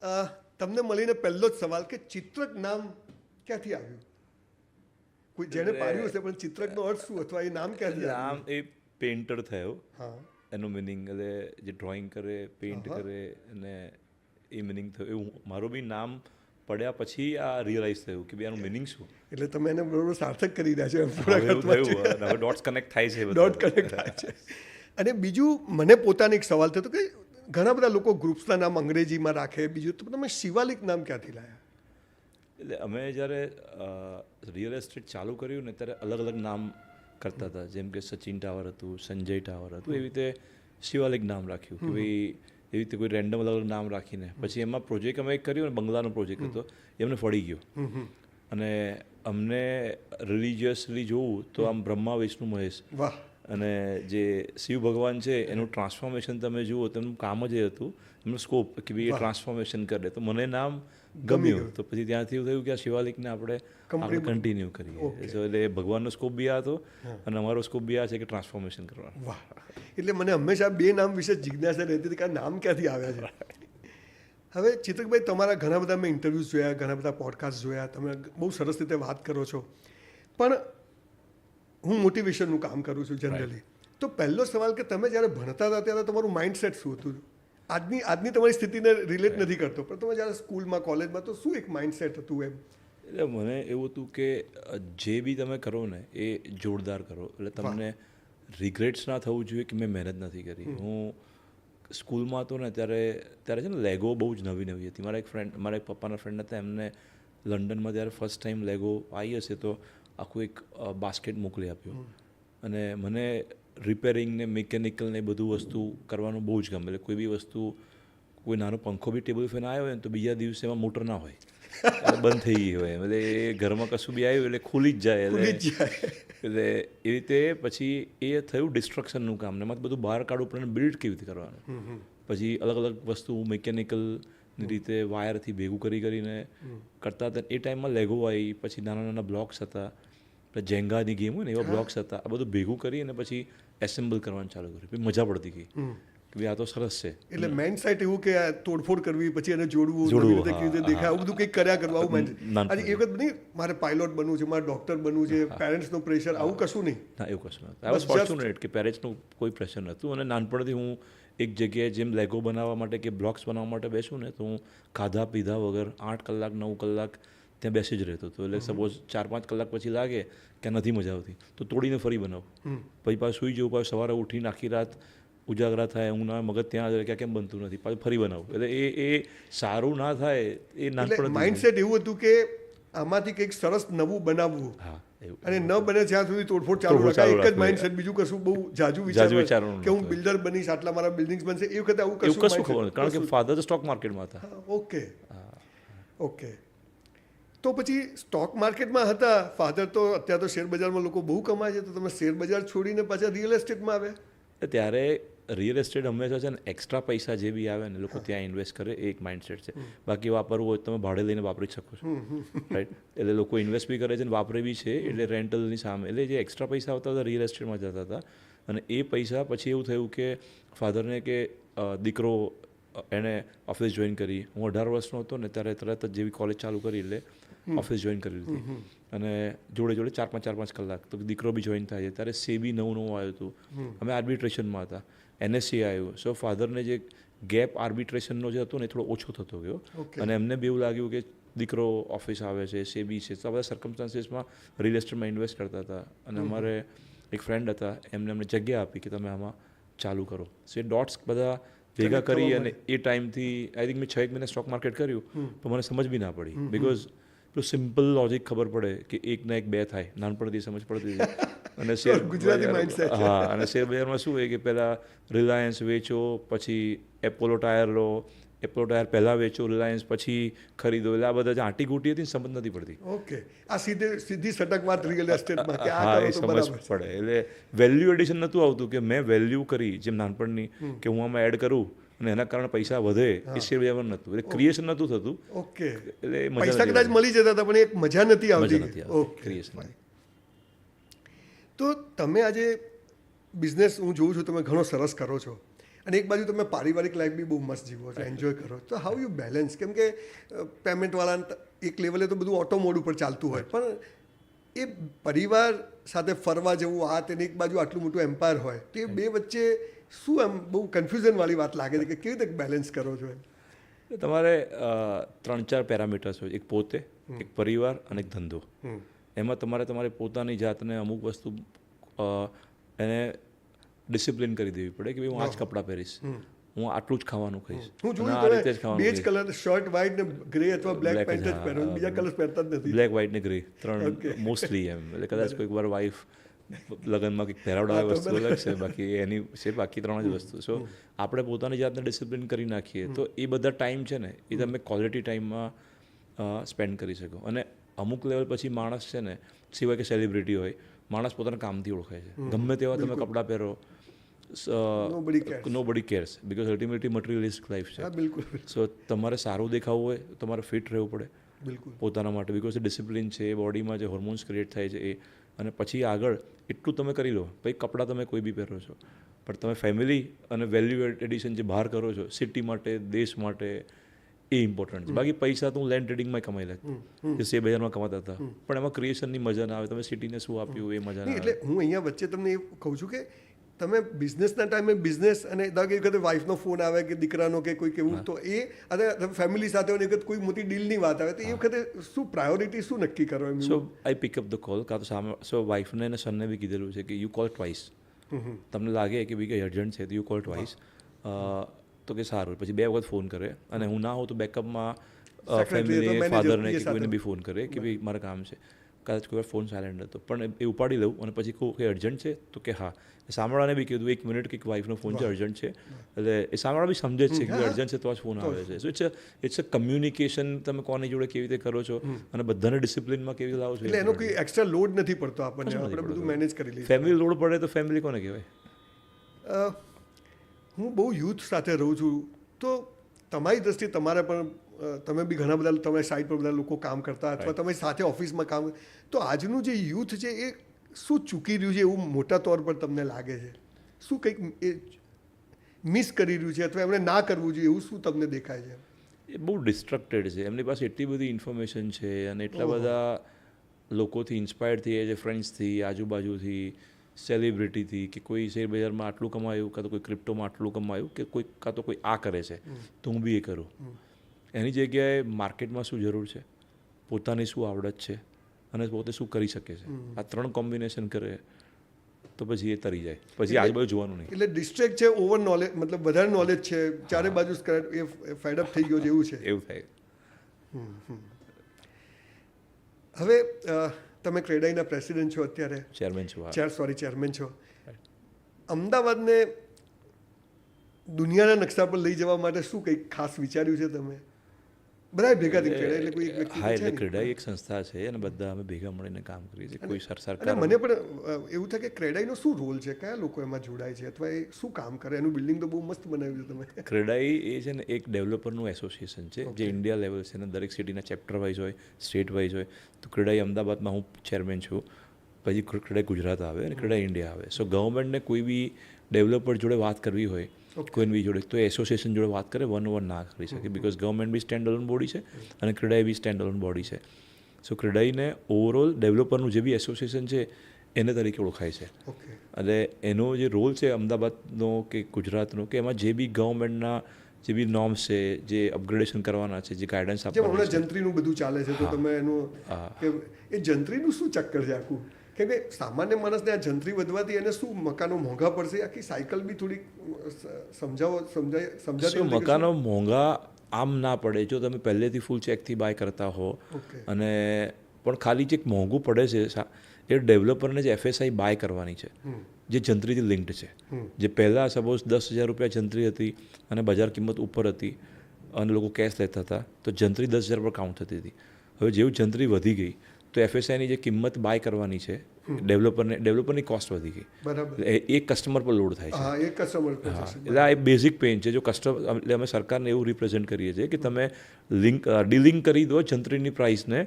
તમને મળીને પહેલો જ સવાલ કે ચિત્રક નામ ક્યાંથી આવ્યું? કોઈ જેને પાડ્યું હશે પણ ચિત્રકનો અર્થ શું અથવા એ નામ ક્યાંથી નામ આવ્યું? એ પેઇન્ટર થયો હા, એનો મિનિંગ એટલે જે ડ્રોઈંગ કરે પેઇન્ટ કરે અને એ મિનિંગ થયો એવું મારું બી નામ પડ્યા પછી આ રિયલાઇઝ થયું કે ભાઈ આનું મિનિંગ શું. એટલે તમે એને બરોબર સાર્થક કરી રહ્યા છો એમ હવે થોડા એવું અર્થમાં થયું છે. અને હવે ડોટ્સ કનેક્ટ થાય છે ડોટ કનેક્ટ થાય છે. અને બીજું મને પોતાને એક સવાલ થયો કે ઘણા બધા લોકો ગ્રુપ્સના નામ અંગ્રેજીમાં રાખે, બીજું તો તમે શિવાલિક નામ ક્યાંથી લાયા? એટલે અમે જ્યારે રિયલ એસ્ટેટ ચાલુ કર્યું ને ત્યારે અલગ અલગ નામ કરતા હતા, જેમ કે સચિન ટાવર હતું, સંજય ટાવર હતું, એવી રીતે શિવાલિક નામ રાખ્યું કે ભાઈ એવી રીતે કોઈ રેન્ડમ અલગ અલગ નામ રાખીને પછી એમાં પ્રોજેક્ટ અમે એક કર્યો ને બંગલાનો પ્રોજેક્ટ હતો એ અમને ફળી ગયો અને અમને રિલિજિયસલી જોવું તો આમ બ્રહ્મા વિષ્ણુ મહેશ વાહ, અને જે શિવ ભગવાન છે એનું ટ્રાન્સફોર્મેશન તમે જુઓ તો એનું કામ જ એ હતું, એમનું સ્કોપ કે ભાઈ એ ટ્રાન્સફોર્મેશન કરે તો મને નામ ગમ્યું. તો પછી ત્યાંથી એવું થયું કે આ શિવાલિકને આપણે કન્ટિન્યુ કરીએ. એટલે ભગવાનનો સ્કોપ બી આ હતો અને અમારો સ્કોપ બી આ છે કે ટ્રાન્સફોર્મેશન કરવાનો. વાહ. એટલે મને હંમેશા બે નામ વિશે જિજ્ઞાસા રહેતી હતી કે આ નામ ક્યાંથી આવ્યા છે. હવે ચિત્રકભાઈ, તમારા ઘણા બધા મેં ઇન્ટરવ્યૂઝ જોયા, ઘણા બધા પોડકાસ્ટ જોયા, તમે બહુ સરસ રીતે વાત કરો છો, પણ હું મોટિવેશનનું કામ કરું છું જનરલી. તો પહેલો સવાલ કે તમે જ્યારે ભણતા હતા ત્યારે તમારું માઇન્ડસેટ શું હતું? આજની તમારી સ્થિતિને રિલેટ નથી કરતો, પણ તમે જ્યારે સ્કૂલમાં કોલેજમાં તો શું એક માઇન્ડસેટ હતું એમ? એટલે મને એવું હતું કે જે બી તમે કરો ને એ જોરદાર કરો, એટલે તમને રિગ્રેટ્સ ના થવું જોઈએ કે મેં મહેનત નથી કરી. હું સ્કૂલમાં હતો ને ત્યારે છે ને લેગો બહુ જ નવી નવી હતી. મારા એક પપ્પાના ફ્રેન્ડ હતા, એમને લંડનમાં ત્યારે ફર્સ્ટ ટાઈમ લેગો આવી હશે તો આખું એક બાસ્કેટ મોકલી આપ્યું અને મને રિપેરિંગ ને મિકેનિકલ ને બધું વસ્તુ કરવાનું બહુ જ ગમે. એટલે કોઈ બી વસ્તુ, કોઈ નાનો પંખો બી ટેબલ ફેન આવ્યો હોય ને તો બીજા દિવસે એમાં મોટર ના હોય, બંધ થઈ ગઈ હોય, એટલે એ ઘરમાં કશું બી આવ્યું એટલે ખુલી જ જાય. એટલે એ રીતે પછી એ થયું ડિસ્ટ્રક્શનનું કામ ને એમાં બધું બહાર કાઢવું પડે, બિલ્ડ કેવી રીતે કરવાનું. પછી અલગ અલગ વસ્તુ મિકેનિકલની રીતે વાયરથી ભેગું કરીને કરતા હતા. એ ટાઈમમાં લેગો આવી, પછી નાના નાના બ્લોક્સ હતા, જેંગાની ગેમ હોય ને એવા બ્લોક્સ હતા. આ બધું ભેગું કરી અને પછી એસેમ્બલ કરવાનું ચાલુ કર્યું. પછી મજા પડતી ગઈ કે ભાઈ આ તો સરસ છે. એટલે માઇન્ડ સેટ એવું કે તોડફોડ કરવી, પછી એને જોડવું, કેવી રીતે દેખાય, આવું બધું કંઈક કર્યા કરવું, આવું માઇન્ડ. આજે એક જ નહીં, મારે પાયલોટ બનવું છે, મારે ડૉક્ટર બનવું છે, પેરેન્ટ્સનું પ્રેશર, આવું કશું નહીં. ના, એવું કશું નહોતું. આઈ વોઝ ફોર્ચ્યુનેટ કે પેરેન્ટ્સનું કોઈ પ્રેશર નહોતું. અને નાનપણથી હું એક જગ્યાએ જેમ લેગો બનાવવા માટે કે બ્લોક્સ બનાવવા માટે બેસું ને તો હું ખાધા પીધા વગર 8 કલાક 9 કલાક ત્યાં બેસી જ રહેતો હતો. એટલે સપોઝ 4-5 કલાક પછી લાગે કે નથી મજા આવતી તો તોડીને ફરી બનાવું, પછી પાછું સૂઈ જવું, પાછું સવારે ઉઠીને આખી રાત ઉજાગરા થાય, હું ના મગજ ત્યાં જ ક્યાં કેમ બનતું નથી, પાછું ફરી બનાવું. એટલે એ સારું ના થાય એ નાનપણ માઇન્ડસેટ એવું હતું કે આમાંથી કંઈક સરસ નવું બનાવવું. હા, એવું. અને ન બને જ્યાં સુધી તોડફોડ ચાલુ રખાય, એક જ માઇન્ડસેટ, બીજું કશું બહુ જાજુ વિચારવાનું કે હું બિલ્ડર બનીશ, આટલા મારા બિલ્ડિંગ્સ બનશે, એ વખતે આવું કશું ખબર, કારણ કે ફાધર તો સ્ટોક માર્કેટમાં હતા. Okay okay. તો પછી સ્ટોક માર્કેટમાં હતા ફાધર, તો અત્યારે તો શેર બજારમાં લોકો બહુ કમાય છે, તો તમે શેર બજાર છોડીને પાછા રિયલ એસ્ટેટમાં આવ્યા? ત્યારે રિયલ એસ્ટેટ હંમેશા છે ને એક્સ્ટ્રા પૈસા જે બી આવે ને લોકો ત્યાં ઇન્વેસ્ટ કરે, એ એક માઇન્ડસેટ છે. બાકી વાપરવું હોય તમે ભાડે લઈને વાપરી શકો છો, રાઈટ? એટલે લોકો ઇન્વેસ્ટ બી કરે છે ને વાપરે બી છે, એટલે રેન્ટલની સામે. એટલે જે એક્સ્ટ્રા પૈસા આવતા હતા રિયલ એસ્ટેટમાં જતા હતા. અને એ પૈસા પછી એવું થયું કે ફાધરને કે દીકરો એણે ઓફિસ જોઈન કરી. હું 18 વર્ષનો હતો ને ત્યારે તરત જ જેવી કોલેજ ચાલુ કરી એટલે ઓફિસ જોઈન કરી લીધી. અને જોડે 4-5 કલાક તો દીકરો બી જોઈન થાય છે. ત્યારે સેબી નવું આવ્યું હતું, અમે આર્બિટ્રેશનમાં હતા, NSE આવ્યું. સો ફાધરને જે ગેપ આર્બિટ્રેશનનો જે હતો ને એ થોડો ઓછો થતો ગયો. અને એમને બી એવું લાગ્યું કે દીકરો ઓફિસ આવે છે, સેબી છે, તો આ બધા સર્કમસ્ટાન્સીસમાં રિયલ એસ્ટેટમાં ઇન્વેસ્ટ કરતા હતા. અને અમારે એક ફ્રેન્ડ હતા, એમને જગ્યા આપી કે તમે આમાં ચાલુ કરો. સો એ ડોટ્સ બધા ભેગા કરી અને એ ટાઈમથી આઈ થિંક મેં 6 મહિના સ્ટોક માર્કેટ કર્યું, તો મને સમજ બી ના પડી. બિકોઝ પેલું સિમ્પલ લોજિક ખબર પડે કે 1 ના 1 2 થાય, નાનપણથી સમજ પડતી હતી. અને શેર બજારમાં શું હોય કે પહેલાં રિલાયન્સ વેચો, પછી એપોલો ટાયર લો, એપોલો ટાયર પહેલાં વેચો, રિલાયન્સ પછી ખરીદો, એટલે આ બધા જે આંટી ગૂંટી હતી સમજ નથી પડતી. ઓકે, આ સીધી સટક વાત રિયલ એસ્ટેટમાં કે આ હા, કરો એ તો સમજ બરાબર છે. પડે. એટલે વેલ્યુ એડિશન નહોતું આવતું કે મેં વેલ્યુ કરી જેમ નાનપણની કે હું આમાં એડ કરું અને એના કારણે પૈસા વધે, એ શેર બજારમાં નહોતું. એટલે ક્રિએશન નહોતું થતું. ઓકે, એટલે પૈસા કદાચ મળી જતા હતા પણ એક મજા નથી આવતી. ક્રિએશન. તો તમે આજે બિઝનેસ, હું જોઉં છું તમે ઘણો સરસ કરો છો, અને એક બાજુ તમે પારિવારિક લાઈફ બી બહુ મસ્ત જીવો છો, એન્જોય કરો. તો હાઉ યુ બેલેન્સ? કેમ કે પેમેન્ટવાળા એક લેવલે તો બધું ઓટો મોડ ઉપર ચાલતું હોય, પણ એ પરિવાર સાથે ફરવા જવું આ તેને એક બાજુ આટલું મોટું એમ્પાયર હોય, તો એ બે વચ્ચે શું આમ બહુ કન્ફ્યુઝનવાળી વાત લાગે છે કે કેવી રીતે બેલેન્સ કરો છો? તમારે 3-4 પેરામીટર્સ હોય, એક પોતે, એક પરિવાર અને એક ધંધો. એમાં તમારે તમારી પોતાની જાતને અમુક વસ્તુ એને ડિસિપ્લિન કરી દેવી પડે કે ભાઈ હું આ જ કપડાં પહેરીશ, હું આટલું જ ખાવાનું ખાઈશ, હું અને આ રીતે જ જોયું ખાવાનું બે જ ખાઈશ. કલર શર્ટ વ્હાઈટ ને ગ્રે અથવા બ્લેક પેન્ટ જ પહેરો, બીજા કલર પહેરતા જ નથી. બ્લેક, વ્હાઈટ ને ગ્રે 3 મોસ્ટલી એમ. એટલે કદાચ કોઈક વાર વાઈફ લગ્નમાં કંઈક પહેરાવડાવે વસ્તુ અલગ છે, બાકી એની છે બાકી 3 જ વસ્તુ. સો આપણે પોતાની જાતને ડિસિપ્લિન કરી નાખીએ તો એ બધા ટાઈમ છે ને એ તમે ક્વોલિટી ટાઈમમાં સ્પેન્ડ કરી શકો. અને અમુક લેવલ પછી માણસ છે ને, સિવાય કે સેલિબ્રિટી હોય, માણસ પોતાના કામથી ઓળખાય છે. ગમે તેવા તમે કપડાં પહેરો, nobody cares because ultimately materialistic life છે. બિલકુલ. સો તમારે સારું દેખાવું હોય તમારે ફિટ રહેવું પડે બિલકુલ પોતાના માટે, બિકોઝ એ ડિસિપ્લિન છે, એ બોડીમાં જે હોર્મોન્સ ક્રિએટ થાય છે એ. અને પછી આગળ એટલું તમે કરી લો, પછી કપડાં તમે કોઈ બી પહેરો છો, પણ તમે ફેમિલી અને વેલ્યુ એડિશન જે બહાર કરો છો સિટી માટે, દેશ માટે, એ ઇમ્પોર્ટન્ટ છે. બાકી પૈસા તો હું લેન્ડ ટ્રેડિંગમાં કમાઈ લેતો, જે શેર બજારમાં કમાતા હતા, પણ એમાં ક્રિએશનની મજા ના આવે. તમે સિટીને શું આપ્યું એ મજા ના આવે. એટલે હું અહીંયા વચ્ચે તમને એ કહું છું કે તમે બિઝનેસના ટાઈમે બિઝનેસ, અને ધારો કે વખતે વાઈફનો ફોન આવે કે દીકરાનો કે કોઈક એવું, તો એ અને ફેમિલી સાથે હોય, વખત કોઈ મોટી ડીલની વાત આવે તો એ વખતે શું પ્રાયોરિટી શું નક્કી કરો એમ? સો આઈ પિકઅપ ધ કોલ. કાં તો સામે, સો વાઈફને અને સનને બી કીધેલું છે કે યુ કોલ ટ્વાઇસ. તમને લાગે કે ભાઈ કંઈ અર્જન્ટ છે તો યુ કોલ ટ્વાઇસ. તો કે સારું. પછી 2 વખત ફોન કરે, અને હું ના હોઉં તો બેકઅપમાં ફેમિલી, ફાધરને કે કોઈને બી ફોન કરે કે ભાઈ મારે કામ છે. કદાચ કોઈ વાર ફોન સાયલેન્ટ હતો પણ એ ઉપાડી લઉં, અને પછી કહું કે અર્જન્ટ છે તો કે હા. સાંભળવાને બી કીધું 1 મિનિટ કે વાઈફનો ફોન છે, અર્જન્ટ છે. એટલે એ સાંભળવા બી સમજે જ છે કે અર્જન્ટ છે તો જ ફોન આવે છે. So it's a communication. તમે કોની જોડે કેવી રીતે કરો છો અને બધાને ડિસિપ્લિનમાં કેવી રીતે લાવો છો. એટલે એનો કોઈ એક્સ્ટ્રા લોડ નથી પડતો આપણને, આપણે બધું મેનેજ કરી લઈએ. ફેમિલી લોડ પડે તો ફેમિલી કોને કહેવાય? હું બહુ યુથ સાથે રહું છું, તો તમારી દ્રષ્ટિએ તમારે પણ તમે બી ઘણા બધા તમારી સાઈડ પર બધા લોકો કામ કરતા, અથવા તમે સાથે ઓફિસમાં કામ, તો આજનું જે યુથ છે એ શું ચૂકી રહ્યું છે એવું મોટા તौर પર તમને લાગે છે? શું કંઈક એ મિસ કરી રહ્યું છે, અથવા એમણે ના કરવું જોઈએ એવું શું તમને દેખાય છે? એ બહુ ડિસ્ટ્રક્ટેડ છે. એમની પાસે એટલી બધી ઇન્ફોર્મેશન છે અને એટલા બધા લોકોથી ઇન્સ્પાયર્ડ થઈ જાય છે, ફ્રેન્ડ્સથી, આજુબાજુથી, સેલિબ્રિટીથી, કે કોઈ શેર બજારમાં આટલું કમાયું, કાં તો કોઈ ક્રિપ્ટોમાં આટલું કમાયું, કે કોઈ કાં તો કોઈ આ કરે છે તો હું બી એ કરું. એની જગ્યાએ માર્કેટમાં શું જરૂર છે, પોતાની શું આવડત છે, અને પોતે શું કરી શકે છે, આ 3 કોમ્બિનેશન કરે તો પછી એ તરી જાય. પછી આજુબાજુ જોવાનું નહીં. એટલે ડિસ્ટ્રેક્ટ છે, ઓવર નોલેજ, મતલબ વધારે નોલેજ છે, ચારે બાજુ એ ફેડઅપ થઈ ગયો છે એવું છે. એવું થાય. હવે તમે ક્રેડાઈના પ્રેસિડેન્ટ છો અત્યારે, ચેરમેન છું. ચેરમેન છો. અમદાવાદને દુનિયાના નકશા પર લઈ જવા માટે શું કંઈક ખાસ વિચાર્યું છે તમે? બધા ભેગા થઈ ક્રેડાઈ, એટલે કોઈ એક વ્યક્તિ હા, એટલે ક્રેડાઈ એક સંસ્થા છે અને બધા અમે ભેગા મળીને કામ કરીએ છીએ. કોઈ સરકાર, અને મને પણ એવું થાય કે ક્રેડાઈનો શું રોલ છે, કયા લોકો એમાં જોડાય છે, અથવા એ શું કામ કરે? એનું બિલ્ડિંગ તો બહુ મસ્ત બનાવ્યું છે તમે. ક્રેડાઈ એ છે ને એક ડેવલપરનું એસોસિએશન છે જે ઇન્ડિયા લેવલ છે, અને દરેક સિટીના ચેપ્ટર વાઇઝ હોય, સ્ટેટ વાઇઝ હોય. તો ક્રેડાઈ અમદાવાદમાં હું ચેરમેન છું, પછી ક્રેડાઈ ગુજરાત આવે અને ક્રેડાઈ ઇન્ડિયા આવે. સો ગવર્મેન્ટને કોઈ બી ડેવલપર જોડે વાત કરવી હોય, કોઈને બી જોડે, તો એસોસિએશન જોડે વાત કરે, 1-on-1 ના કરી શકે, બિકોઝ ગવર્મેન્ટ બી સ્ટેન્ડ અલોન બોડી છે અને ક્રેડાઈ બી સ્ટેન્ડ અલોન બોડી છે. સો ક્રેડાઈને ઓવરઓલ ડેવલપરનું જે બી એસોસિએશન છે એને તરીકે ઓળખાય છે. અને એનો જે રોલ છે અમદાવાદનો કે ગુજરાતનો, કે એમાં જે બી ગવર્મેન્ટના જે બી નોર્મ્સ છે, જે અપગ્રેડેશન કરવાના છે, જે ગાઈડન્સ આપવાના છે. જંત્રીનું બધું ચાલે છે, તો તમે એનું કે એ જંત્રીનું શું ચક્કર છે આખું? કેમ કે સામાન્ય માણસને આ જંત્રી વધવાથી એને શું મકાનો મોંઘા પડશે, આખી સાયકલ બી થોડીક સમજાતી. મકાનો મોંઘા આમ ના પડે જો તમે પહેલેથી ફૂલ ચેકથી બાય કરતા હો. અને પણ ખાલી જે મોંઘું પડે છે એ ડેવલપરને જે FSI બાય કરવાની છે, જે જંત્રીથી લિંક્ડ છે. જે પહેલાં સપોઝ 10,000 રૂપિયા જંત્રી હતી અને બજાર કિંમત ઉપર હતી અને લોકો કેશ લેતા હતા, તો જંત્રી 10,000 પર કાઉન્ટ થતી હતી. હવે જેવું જંત્રી વધી ગઈ તો FSIની જે કિંમત બાય કરવાની છે ડેવલપરની કોસ્ટ વધી ગઈ. બરાબર. એક કસ્ટમર પર લોડ થાય છે. એક કસ્ટમર. એટલે આ એક બેઝિક પેઇન છે. જો કસ્ટમર, એટલે અમે સરકારને એવું રિપ્રેઝેન્ટ કરીએ છીએ કે તમે ડિલિંક કરી દો જંત્રીની પ્રાઇસને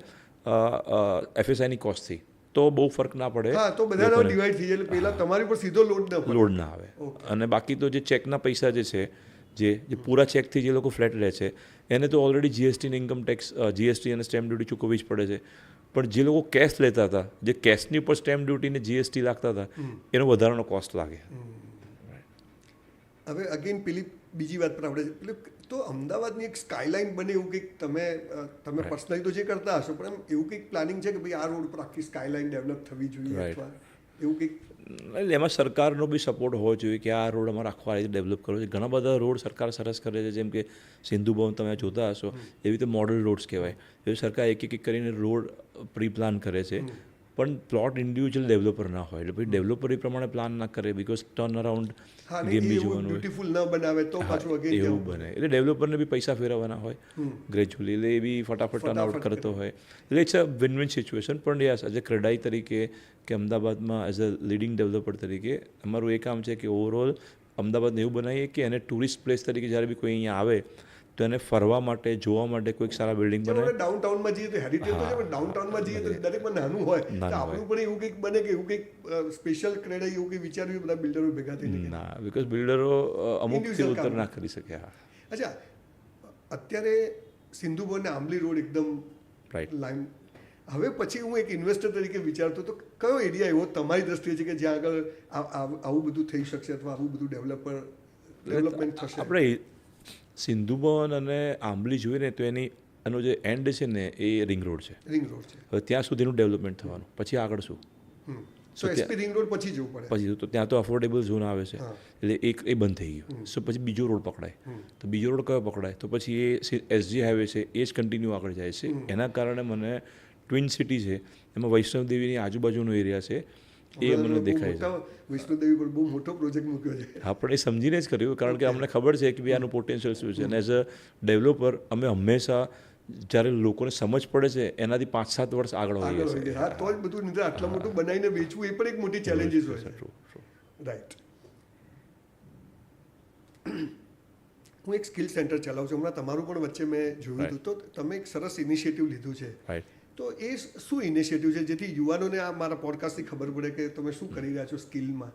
FSIની કોસ્ટથી, તો બહુ ફરક ના પડે, હા, તો બધાનો ડિવાઈડ થઈ જાય એટલે પહેલા તમારી પર સીધો લોડ ના આવે. અને બાકી તો જે ચેકના પૈસા જે છે, જે પૂરા ચેકથી જે લોકો ફ્લેટ લે છે એને તો ઓલરેડી જીએસટી અને ઇન્કમ ટેક્સ, જીએસટી અને સ્ટેમ્પ ડ્યુટી ચૂકવવી જ પડે છે. પણ જે લોકો કેશ લેતા હતા, જે કેશની ઉપર સ્ટેમ્પ ડ્યુટી ને જીએસટી લાગતા હતા, એનો વધારાનો કોસ્ટ લાગે. હવે અગેન પેલી બીજી વાત પર આપણે પેલું તો અમદાવાદની એક સ્કાયલાઇન બને એવું કંઈક તમે પર્સનલી તો જે કરતા હશો, પણ એમ એવું કંઈક પ્લાનિંગ છે કે ભાઈ આ રોડ પર આખી સ્કાયલાઇન ડેવલપ થવી જોઈએ અથવા એવું કંઈક? એટલે એમાં સરકારનો બી સપોર્ટ હોવો જોઈએ કે આ રોડ અમારે આખો આ રીતે ડેવલપ કરવો છે. ઘણા બધા રોડ સરકાર સરસ કરે છે, જેમ કે સિંધુ ભવન તમે જોતા હશો, એવી રીતે મોડલ રોડ્સ કહેવાય. એવી સરકાર એક એક કરીને રોડ પ્રી પ્લાન કરે છે, પણ પ્લોટ ઇન્ડિવિજ્યુઅલ ડેવલપર ના હોય. એટલે પછી ડેવલપર એ પ્રમાણે પ્લાન ના કરે, બિકોઝ ટર્ન અરાઉન્ડ ગેમ બી જોવાનું હોય, બ્યુટીફુલ ન બનાવે તો પાછું અગેન એવું બને. એટલે ડેવલપરને બી પૈસા ફેરવવાના હોય ગ્રેજ્યુઅલી, એટલે એ બી ફટાફટ ટર્ન આઉટ કરતો હોય. એટલે it's a win win situation. પણ યસ, એઝ અ ક્રેડાઈ તરીકે કે અમદાવાદમાં એઝ અ લીડિંગ ડેવલપર તરીકે અમારું એ કામ છે કે ઓવરઓલ અમદાવાદને એવું બનાવીએ કે એને ટુરિસ્ટ પ્લેસ તરીકે જ્યારે બી કોઈ અહીંયા આવે તો એને ફરવા માટે, જોવા માટે કોઈક સારા બિલ્ડિંગ બને. ડાઉનટાઉનમાં જઈએ તો હેરિટેજ તો છે, પણ ડાઉનટાઉનમાં જઈએ તો દરેકમાં નાનું હોય, તો આપણું પણ એવું કંઈક બને કે એવું કંઈક સ્પેશિયલ ક્રેડાઈ એવું કંઈક વિચાર્યું બધા બિલ્ડરો ભેગા થઈને? ના, બિકોઝ બિલ્ડરો અમુકથી ઉત્તર ના કરી શકે. અચ્છા, અત્યારે સિંધુ ભવન ને આંબલી રોડ એકદમ રાઈટ લાઈન, હવે પછી હું એક ઇન્વેસ્ટર તરીકે વિચારતો તો કયો એરિયા એવો તમારી દ્રષ્ટિએ છે કે જ્યાં આગળ આવું બધું થઈ શકશે અથવા આવું બધું ડેવલપમેન્ટ થશે? આપણે સિંધુ ભવન અને આંબલી જોઈએ ને તો એનો જે એન્ડ છે ને એ રિંગ રોડ છે. હવે ત્યાં સુધીનું ડેવલપમેન્ટ થવાનું, પછી આગળ શું? સો એસપી રિંગ રોડ પછી જવું પડે. પછી તો ત્યાં તો અફોર્ડેબલ ઝોન આવે છે, એટલે એ બંધ થઈ ગયું. સો પછી બીજો રોડ પકડાય, તો બીજો રોડ કયો પકડાય? તો પછી એ એસજી હાઈવે છે એ જ કન્ટિન્યુ આગળ જાય છે. એના કારણે મને ટ્વિન સિટી છે એમાં વૈષ્ણવદેવીની આજુબાજુનો એરિયા છે એ મને દેખાય છે. વૈષ્ણવદેવી પર બહુ મોટો પ્રોજેક્ટ મૂક્યો છે. આપણે સમજીને જ કર્યું, કારણ કે અમને ખબર છે કે ભાઈ આનું પોટેન્શિયલ શું છે. અને એઝ અ ડેવલપર અમે હંમેશા જ્યારે લોકોને સમજ પડે છે એનાથી 5-7 વર્ષ આગળ હોઈએ છીએ. હા, તો જ બધું નહીં આટલા મોટું બનાવીને વેચવું એ પણ એક મોટી ચેલેન્જીસ હોય છે. રાઈટ. હું એક સ્કિલ સેન્ટર ચલાવું છું, હમણાં તમારું પણ વચ્ચે મેં જોયું હતું, તો તમે એક સરસ ઇનિશિયેટિવ લીધું છે. રાઈટ. તો એ શું ઇનિશિયેટિવ છે જેથી યુવાનોને આ મારા પોડકાસ્ટથી ખબર પડે કે તમે શું કરી રહ્યા છો સ્કિલમાં?